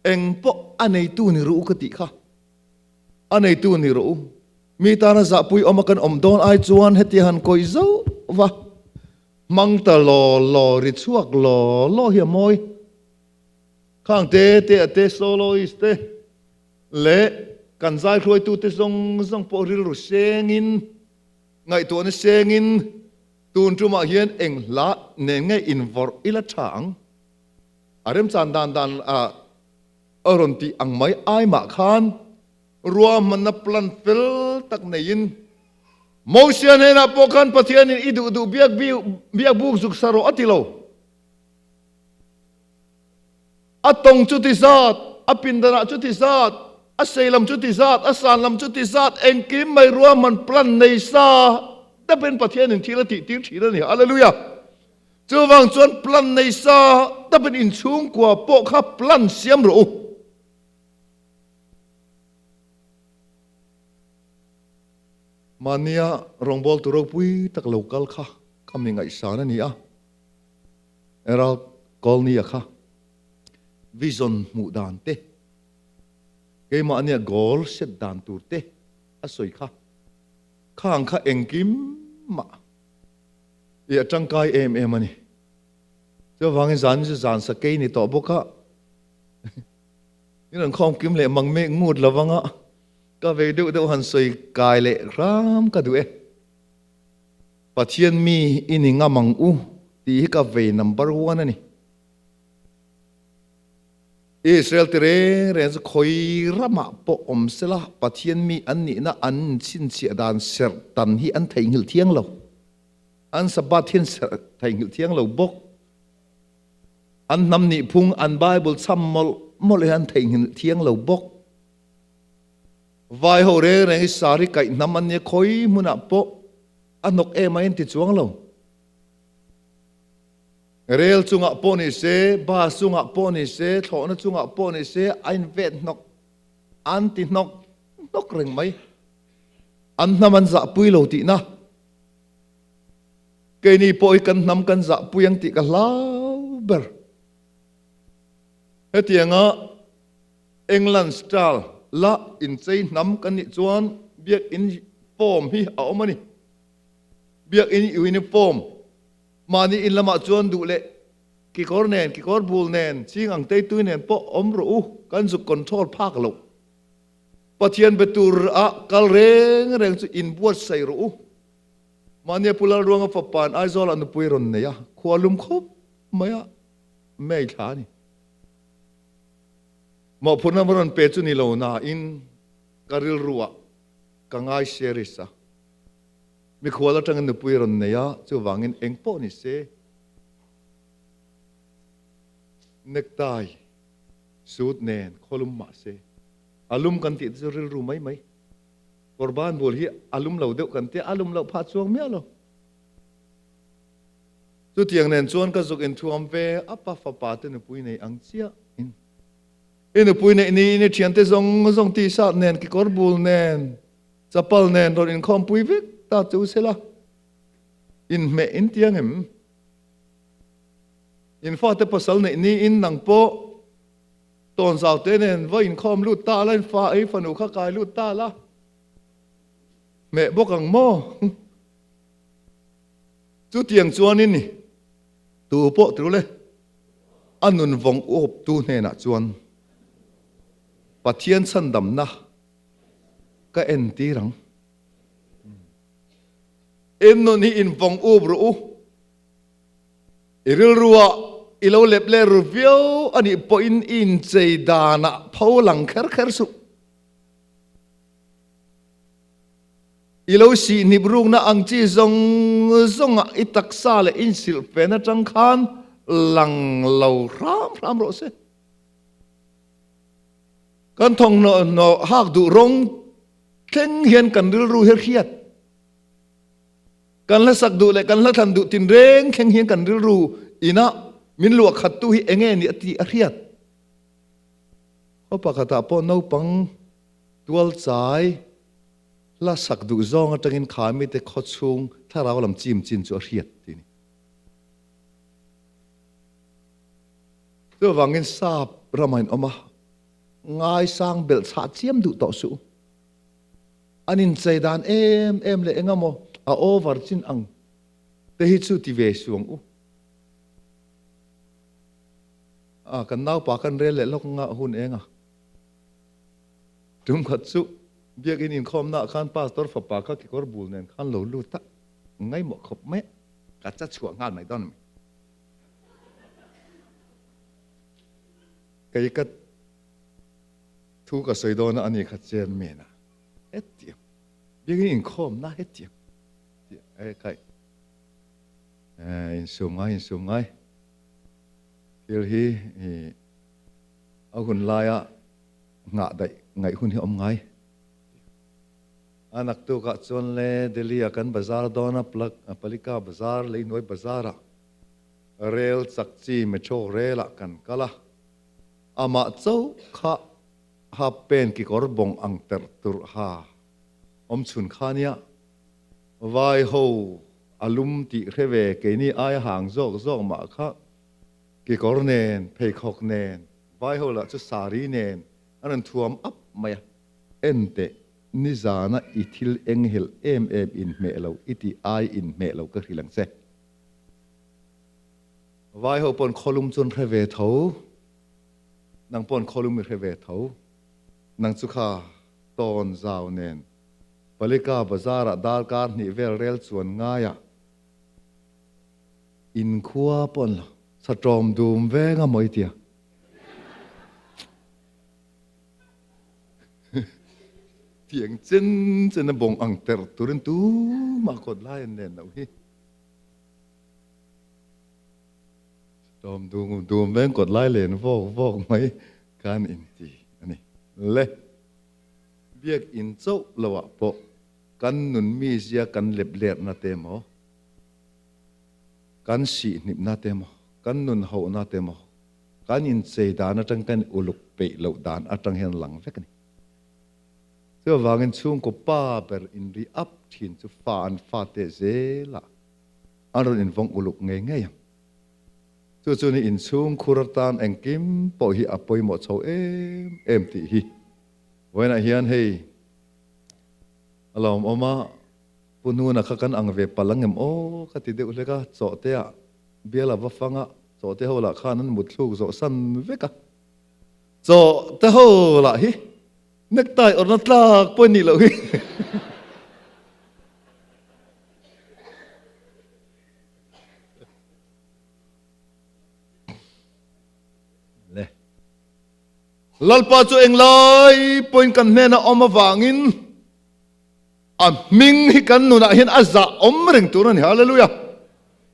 เอ็งปะอันไหนตูนี่รู้กติค่ะอันไหนตูนี่รู้มีตานะจะปุยอมกันอมโดนไอจวนเฮติฮันคอยเจ้าวะมังตะลอริชวกลอเฮียมอยข้างเตโซโลอิสเตเละกันใจครวยตูเตซงปอริรุเซงินไงตัวนี้เซงิน ตูนจุมาเฮียนเองละเนงไงอินวอร์อิละช่างอารมณ์จันดันอรนตีอังไม่ไอมาขานรวมมันนับลันฟิลตักในยินโมเสเนนับปกันปะเทียนินอิดูเบียกบุกสุกสารอติโลอัตงจุติศาสตร์อปินดาจุติศาสตร์อัสเซลัมจุติศาสตร์อัสสานลัมจุติศาสตร์เองกิมไม่รวมมันปลันในซาแต่เป็นปะเทียนินทีละทีละนี่ฮาเลลูยาเจ้าวังจวนปลันในซาแต่เป็นอินสูงกว่าโปะขับปลันเสียมรูมาเนียรองบอลตัวเราปุ้ยตักโลกัลค่ะคำยังไงสานั่นนี่อ่ะเรากอลนี่อ่ะค่ะวิจนมุดานเตะเกมาเนียกอลเสดดานตูเตะอ่ะสวยค่ะข้างค่ะเองกิมมาอย่าจังกายมันนี่เจ้าฟังให้สันจะสันสเกยนี่ต่อบุกค่ะนี่เรื่องของกิมเลยมังเมงงูดละวังอ่ะก็ไปดูหันสวยกายเลยรามก็ดูปัจเจียนมีอินิงามังอูตีก็ไปนัมเบอร์วันนี่อิสราเอลที่เรียนจะคอยระมาปอมเสละปัจเจียนมีอันนี้นะอันชินเสียดานเสรตันที่อันไทยหิลเทียงเราอันสบัดเทียนไทยหิลเทียงเราบกอันนำนิพุงอันไบเบิลซ้ำมลอันไทยหิลเทียงเราบกวายหัวเรื่องสาริกายน้ำมันเนี่ยคอยมุนับปะอันนกไม่ติดจวงเราเรียลจุงอัปปนิเสบาจุงอัปปนิเสถอนจุงอัปปนิเสอันเวทนกอันตินกเร่งไหมอันน้ำมันจะปุยเราตินะเกนี่ปอยกันน้ำกันจะปุยยังติกันลาวเบอร์เฮตียงะเอ็งลันสไตล์ละอินใจน้ำกันนี่จวนเบียกอินฟอร์มฮีเอามานี่เบียกอินยูนิฟอร์มมานี่อินละมาจวนดูเละกิกอร์เนนกิกอร์บูลเนนชิงอังเตยตุยเนนปอมรู้กันสุกคอนโทรลภาคลูปะเทียนเปตูระกัลเร่งสุอินบวชใส่รู้มาเนี่ยพูดรวงกับฝปานไอซอลอันปุยรอนเนี่ยขวาลุมคบไม่อะไม่ช้านี่มาพูดน้ำมันเป็ดจุนี่เราหน้าอินการิลรัวกังไอเชริสะมีขวาละจังเงินปุยรอนเนี่ยจะวางเงินเองปอนิเซเนกไตสูดเนนคอลุมมาเซอารมณ์กันติดจะริลรู้ไหมกอร์บานบอกที่อารมณ์เราเดียวกันที่อารมณ์เราพัดช่วงเมียเราจุดที่อย่างนั้นชวนก็สุกอินทวมเวอัปปะฝปาเตนปุยในอังเซียอินปุยในนี่เทียนเตซงตีสัตเนนกิกอร์บูลเนนจับปลเนนโดนอินคอมปุยวิกตาจูเสละอินเมอินเตียงเห็มอินฟาเตปัสสลนี่อินหนังโปตอนสาวเตเนนว่าอินคอมลูดตาแล้วฟ้าไอ้ฝนุขกายลูดตาละแม่บอกกังโมจุดเตียงจวนนี่ตัวโปะตัวเลยอันนุนวงอบตัวเนี่ยนะจวนปัจเจียนสันดำนะก็เอ็นตีรังเอ็นนุนนี่อินวงอบรู้อิริลรัวอิโลเล็บเล่รูวิวอันนี้ปอินใจดานะเผาหลังเคร์สุอีโลสีนิบรุงนะอังจีซงอิตักซาเลอินสิลเฟนะจังคันหลังเหลารามโรเซกันทองนอหักดูรงเข่งเฮียนกันรู้เฮียดกันละสักดูเลยกันละทันดูตินเร่งเข่งเฮียนกันรู้อีนะมินลวกขัดตุฮิเองนี่อติเฮียดเขาปากตาปอนเอาปังตัวใจละสักดูจองจังอินขาไม่แต่ขดชุงถ้าเราลำจิ้มจินจะเรียดทีนี้เรื่องวังเงินทราบระมันออกมาง่ายสร้างเบลชาเจียมดูต่อสู้อันนี้ใจดานเลยเองอะโมอาโอวาร์จินอังแต่ฮิตสุติเวสวงกันน่าปากันเรียนเลยลกงะหุ่นเองอะจุ่มขัดสุเบียกินอินคอมน่ะขันพาสตอร์ฝปากก็กิกอร์บูลเนี่ยขันหลูตะไงหมกขบแม่ cả chắc chuộng ngan mày đó cái cái thu cái sợi đó nó anh ấy khát chen miền à hết tiệm biết cái khom na hết tiệm cái in sum ngay hiểu hi ở hun lai à ngã đấy ngày hun hi ngay anak tu ka chon le Delhi akan bazar đó na plak palika bazar le noi bazar rail sakchi metro rail kan kala ama chau kha ha pen ki kor bong ang ter tur ha chun khania vai ho alum ti reve ke ni ai hang zok ma kha ki kor nen phei khok nen vai ho la chu sari nen anan thuam up maya ente nizana ithil enghel em in melo iti ai in melo ka hilang se vai ho pon kholum chun reve tho nang pon kholum reve tho nang chu kha ton zaw nen palika bazara dal kar ni vel rel chuan nga ya in khuwa pon sa trom dum ve nga moi tia tiếng chân chân nó bồng ăn ter turin tu mà còn lại nên đâu hi trom dum ve còn lại lên vô mấy can in ti ani le việc in châu lawa po kan nun mi sia kan lep na te mo kan si nip na te mo kan nun ho na te mo kan in sei da na tang kan uluk pe lo dan atang hen lang vek ni so wangin chung ko pa per in ri up thin chu fa te zela aron in vong uluk nge nge yam chu ni in chung khuratan engkim po hi apoi mo chho em ti hi when I hian hei alom oma punu na khakan ang ve palangem o khati de uleka cho te a biala wa fanga cho te hola khanan muthluk zo san veka cho te hola hi necktie or not tlak pon ni lo hi le lalpa chu englai point kan ne na oma wangin ming hi kan nu na hin aza om ring tu ni hallelujah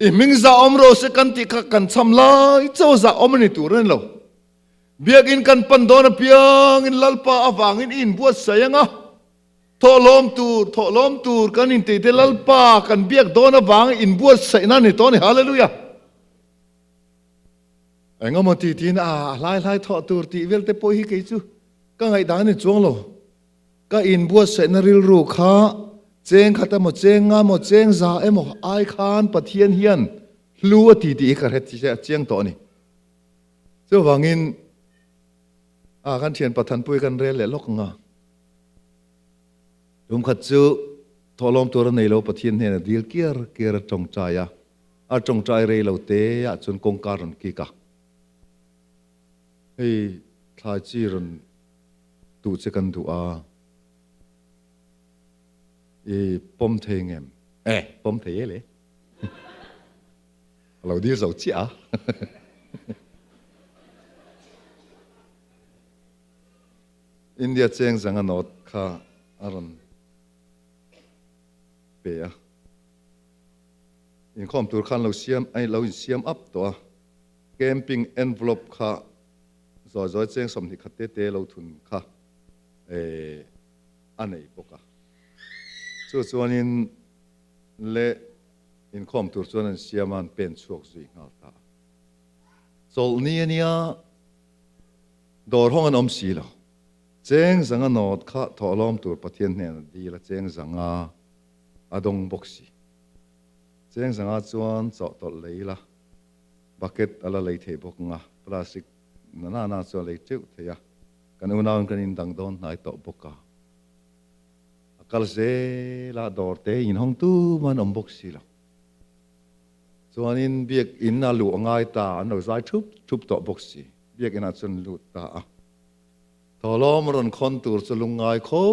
i ming za om ro se kan ti kha kan cham lai cho za om ni tu ren lo biak in kan pandona piang in lalpa awangin in buat sayanga tholom tur kan in te lalpa kan biak dona wang in buat sayna ni to ni hallelujah enga mo ti tin lai tho tur ti vel te po hi ke chu ka ngai da ni chuang lo ka in buat sayna ril ru kha cheng khata mo cheng nga mo cheng za emo ai khan pathian hian lu ti ka het chi cheng to ni so wangin kan thian pathan pui kan rel le lok nga dum khat chu tholom tur nei lo pathian he na dil kier tong chaya a tong chai re lo te ya chun kong karon ki ka hei tha chi ron tu che kan du a pom thei ngem pom thei le lo đi dầu chi à India cheng zanga not kha aron pe a in khom tur khan lo siam up to camping envelope kha zo cheng som ni khate te lo thun kha anei boka chuanin le in khom tur chuan siaman pen chuak zui ngal ta chol nia dor hong an om si lo cheng zanga not kha tholom tur pathian hne di la cheng zanga adong boxi cheng zanga chuan chaw tol leila bucket ala lei the bok nga plastic na chaw lei cheu theya kan unaun kan in dang don nai to boka akal se la dor te in hong tu man om boxi lo chuan in biak in na lu ngai ta an lo zai thup to boxi biak in a chun lu ta tholom ron khon tur chulungai kho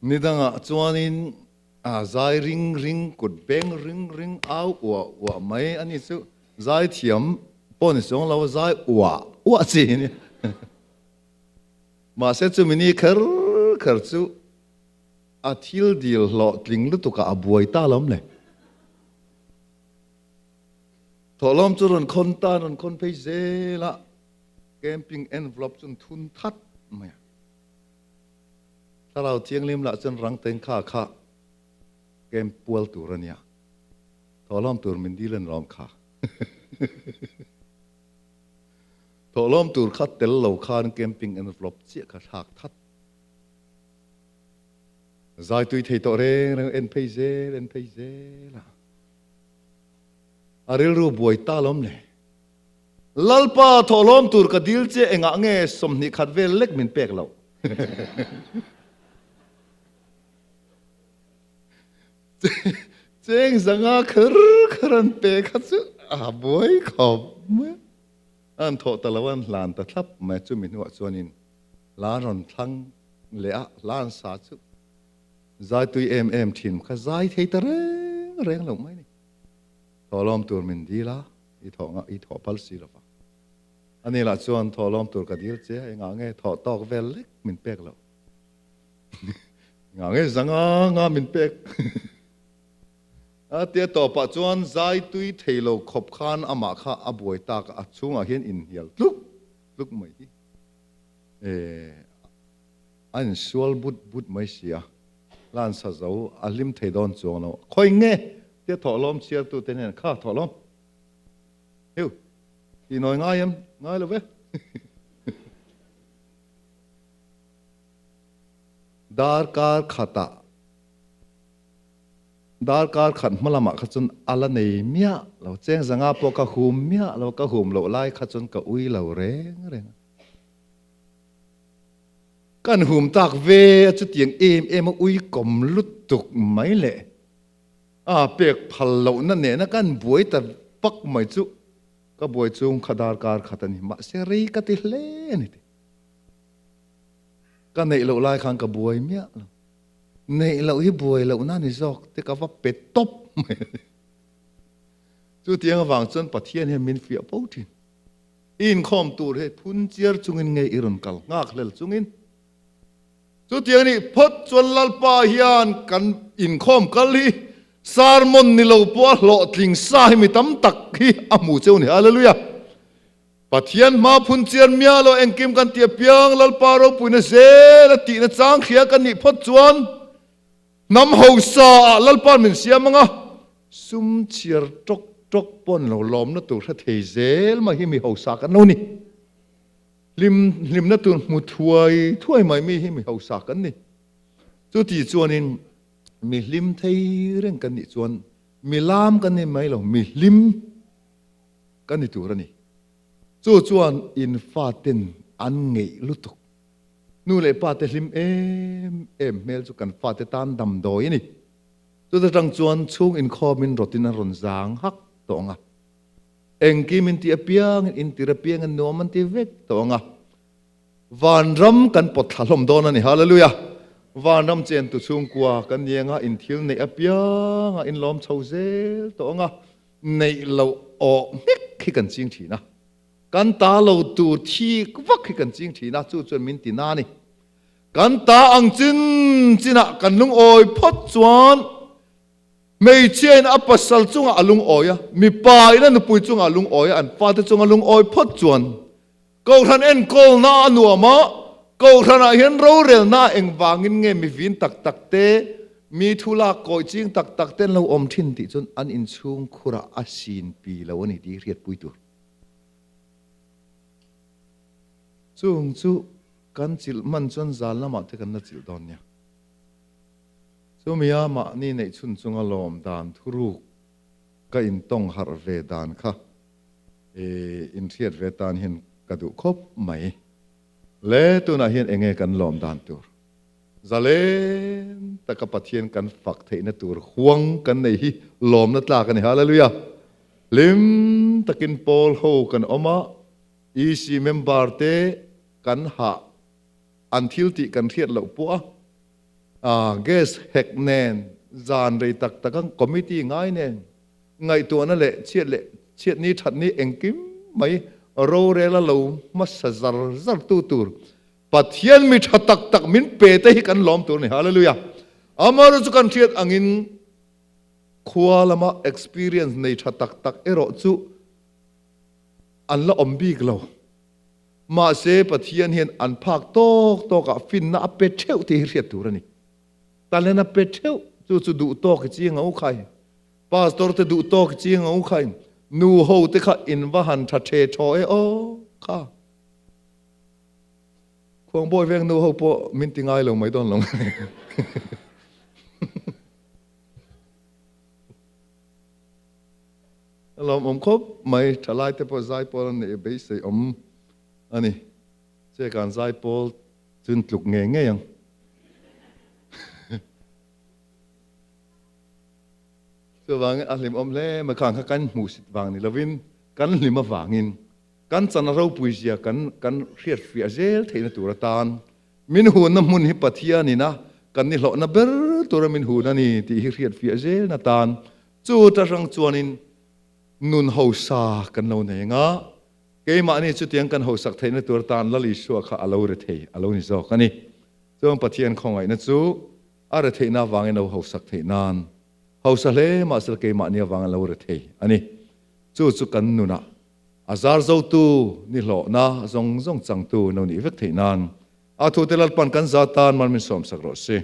นี่ตั้งจวนนินใจริงกดเบ่งริงเอาอัวไม่อันนี้สุใจเทียมปนสงเราใจอัวจีนี่มาเสร็จจุมินี่ขจุอาทิลดีลหลอดลิงลุตุกะบวยตาล้มเลยถอล้อมจุรนคนตานคนไปเจละแกมปิ้งเอ็นฟลอปจนทุนทัดไม่ถ้าเราเทียงลิมละจนรังเต็งข้าแกมปวลตัวเนี่ยถอล้อมตัวมันดีเล่นล้อมข้าถอล้อมตัวข้าเตลเหล่าข้าแกมปิ้งเอ็นฟลอปเสียข้าฉากทัดใจตุยเทตัวเร่เอ็นไปเจละอาริลรูบวยตาล้มเลยลัลปาถอล้อมตัวกระดิลเจเองอ่ะเงสมนิขัดเวลเล็กมินเปกเราเจงสังอาครันเปขัดซุบวยขอบอันถอตะละวันหลานตะทับแม่จุมินหัวจวนินลานรอนทั้งเละลานสาจุใจตุยทิมข้าใจเทตะเร่งลงไหมนี่ถอล้อมตัวมันดีละอีถอพัลซีละฟ้าอันนี้ละจวนถอล้อมตัวกระดิลเจเองอ่ะเงถอตอกเวลเล็กมินเปกเรางาเงสังงามินเปกเตียต่อปัจจุบันใจตุยเทโลขบขานอามาข้าอบวยตากช่วงเห็นอินเหียลลุกไม่ดีอันสวลบุดไม่เสียล้านสัจเอาอลิมเทดอนจวงเราคอยเงี้ยเตียถอล้อมเชียร์ตัวเต็นเนี่ยข้าถอล้อมเฮ้ยอีน้อยง่ายเลยเว้ยดาร์การขัดดาร์การขัดมาละมาขจนอัลเนเมียเราเจ้งสังอาปกะหุมเมียเรากะหุมเราไล่ขจนกะอุยเราเร่งกันหุมตากเวจุดยังเอ็มอุยกลมลุดตุกไม่เละเปียกพัลเรานั่นเนี่ยนะกันบวยแต่ปักไม่จุก็บวยจุงขดาร์การขัดนี่มาเสรีกติเล่นี่กันในเราไล่ขังกะบวยเมียในเราที่บวยเรานั่นนี่จอกแต่ก็ว่าเป็ดตบจุดยังวางจนปะเทียนให้มินเฟียปูทินอินคอมตูให้พุนเจียร์จุงินไงอิรุนกัลงากเลลจุงินจุดยังนี่พดจวนลลปาฮิอันกันอินคอมกัลลีสารมนนี่เราปัวหลอดลิงสายมิตำตักฮีอามูเจ้านี่ฮาเลลูยาปะเทียนมาพุนเจียร์เมียเราเอ็งกิมกันเตียเปียงลลปาเราปุยนเซละตีนจางเขียกันนี่พดจวนน้ำหูสาลัลปานมินเสียมังอ่ะซุ่มเชียร์จกปนเราล้อมนัตัวเทเซลมาให้มีหูสากันโน่นนี่ลิมนัตัวมุถ้วยไม่มีให้มีหูสากันนี่จุดที่จวนนี่มีลิมไทยเรื่องกันนี่จวนมีลามกันนี่ไหมเรามีลิมกันนี่ตัวนี่จวนอินฟาตินอันไงลุตุกนู่นเลยป้าเตลิมเมลจุกันฟาเตตันดำโดยนี่ตัวจังจวนช่วงอินคอมินรถตินรนจางฮักตองอ่ะเอ็งกิมินตีเปียงอินตีเปียงอันโนมันตีเวกตองอ่ะวันรำกันปดถล่มโดนนี่ฮาเลลูยาวันรำเจนตุช่วงกว่ากันยังอ่ะอินทิลในเปียงอินล้อมชาวเซลตองอ่ะในเราออกมิกให้กันจริงทีนะกันตาเราตูที่วักให้กันจริงทีนะจู่จนมินตินานี่กันตาอังจินนะกันลุงโอยพดจวนไม่เช่นอัปสัลจุงอาลุงโอยมีปายนั่นปุยจุงอาลุงโอยอันฟาดจุงอาลุงโอยพดจวนกูทันเอ็นโกลน่าหนัวมะกูทันเห็นเราเรียนน่าเอ็งวางินเงมีวินตักเตมีทุลาโกยจิงตักเต้นเราอมทินติจนอันอินชุงคุระอาศินปีแล้ววันนี้ดีเรียดปุยตัวจู่กันจิลมันจนจาลมาเทกันนัดจิลดอนเนี่ยส่วนมีอามานี่ในชุนจงอารมณ์ดานทุรุกก็อินต้องหารเวดานค่ะอินเทียดเวดานเห็นกระดูกครบไหมเล่ตัวน่ะเห็นเองกันลมดานตัวจะเล่นตะกับปะเทียนกันฝักเทนตัวห่วงกันในลมนัดลากันนี่ฮะเลลูยาลิมตะกินโปลโฮกันออกมาอีซีเมมบาร์เตกันหาอันทิลติกันเทียดเหล่าปัว gas hek nen zan rei tak takang committee ngai nen ngai tu na le chiat ni that ni engkim mai ro re la lo mas zar zar tu tur pathian mi tha tak tak min pe te hi kan lom tur ni hallelujah amar chu kan thiat angin khualama experience nei tha tak tak ero chu an la ombi glo ma se pathian hian an phak tok ka fin na pe theu ti riat tur ani talena pe theu chu du tok chi ngau khai pastor te du tok chi ngau khai nu ho te kha in wa han tha the tho e o kha khuang boy veng nu ho po min tingai lo mai don long lom khop mai thalai te po zai pol ne be se ani che kan zai pol chun tluk nge yang so wang alim le ma khang kha kan mu sit wang ni lovin kan lima wangin kan chan ro puisia kan riat fi azel theina turatan min hu na mun hi pathia ni na kan ni lo na ber tur min hu na ni ti hi riat fi azel na tan chu ta rang chuanin nun ho sa kan lo nei nga ke ma ni chu tiang kan ho sak theina turatan lali su kha alo re thei alo ni zo kani chong pathian khongai na chu ara theina wangin ho sak theinan hausa le ma sal ke ma ni awang lo re thei ani chu kan nu na azar zo tu ni lo na zong chang tu no ni vek thei nan a thu telal pan kan za tan man min som sak ro se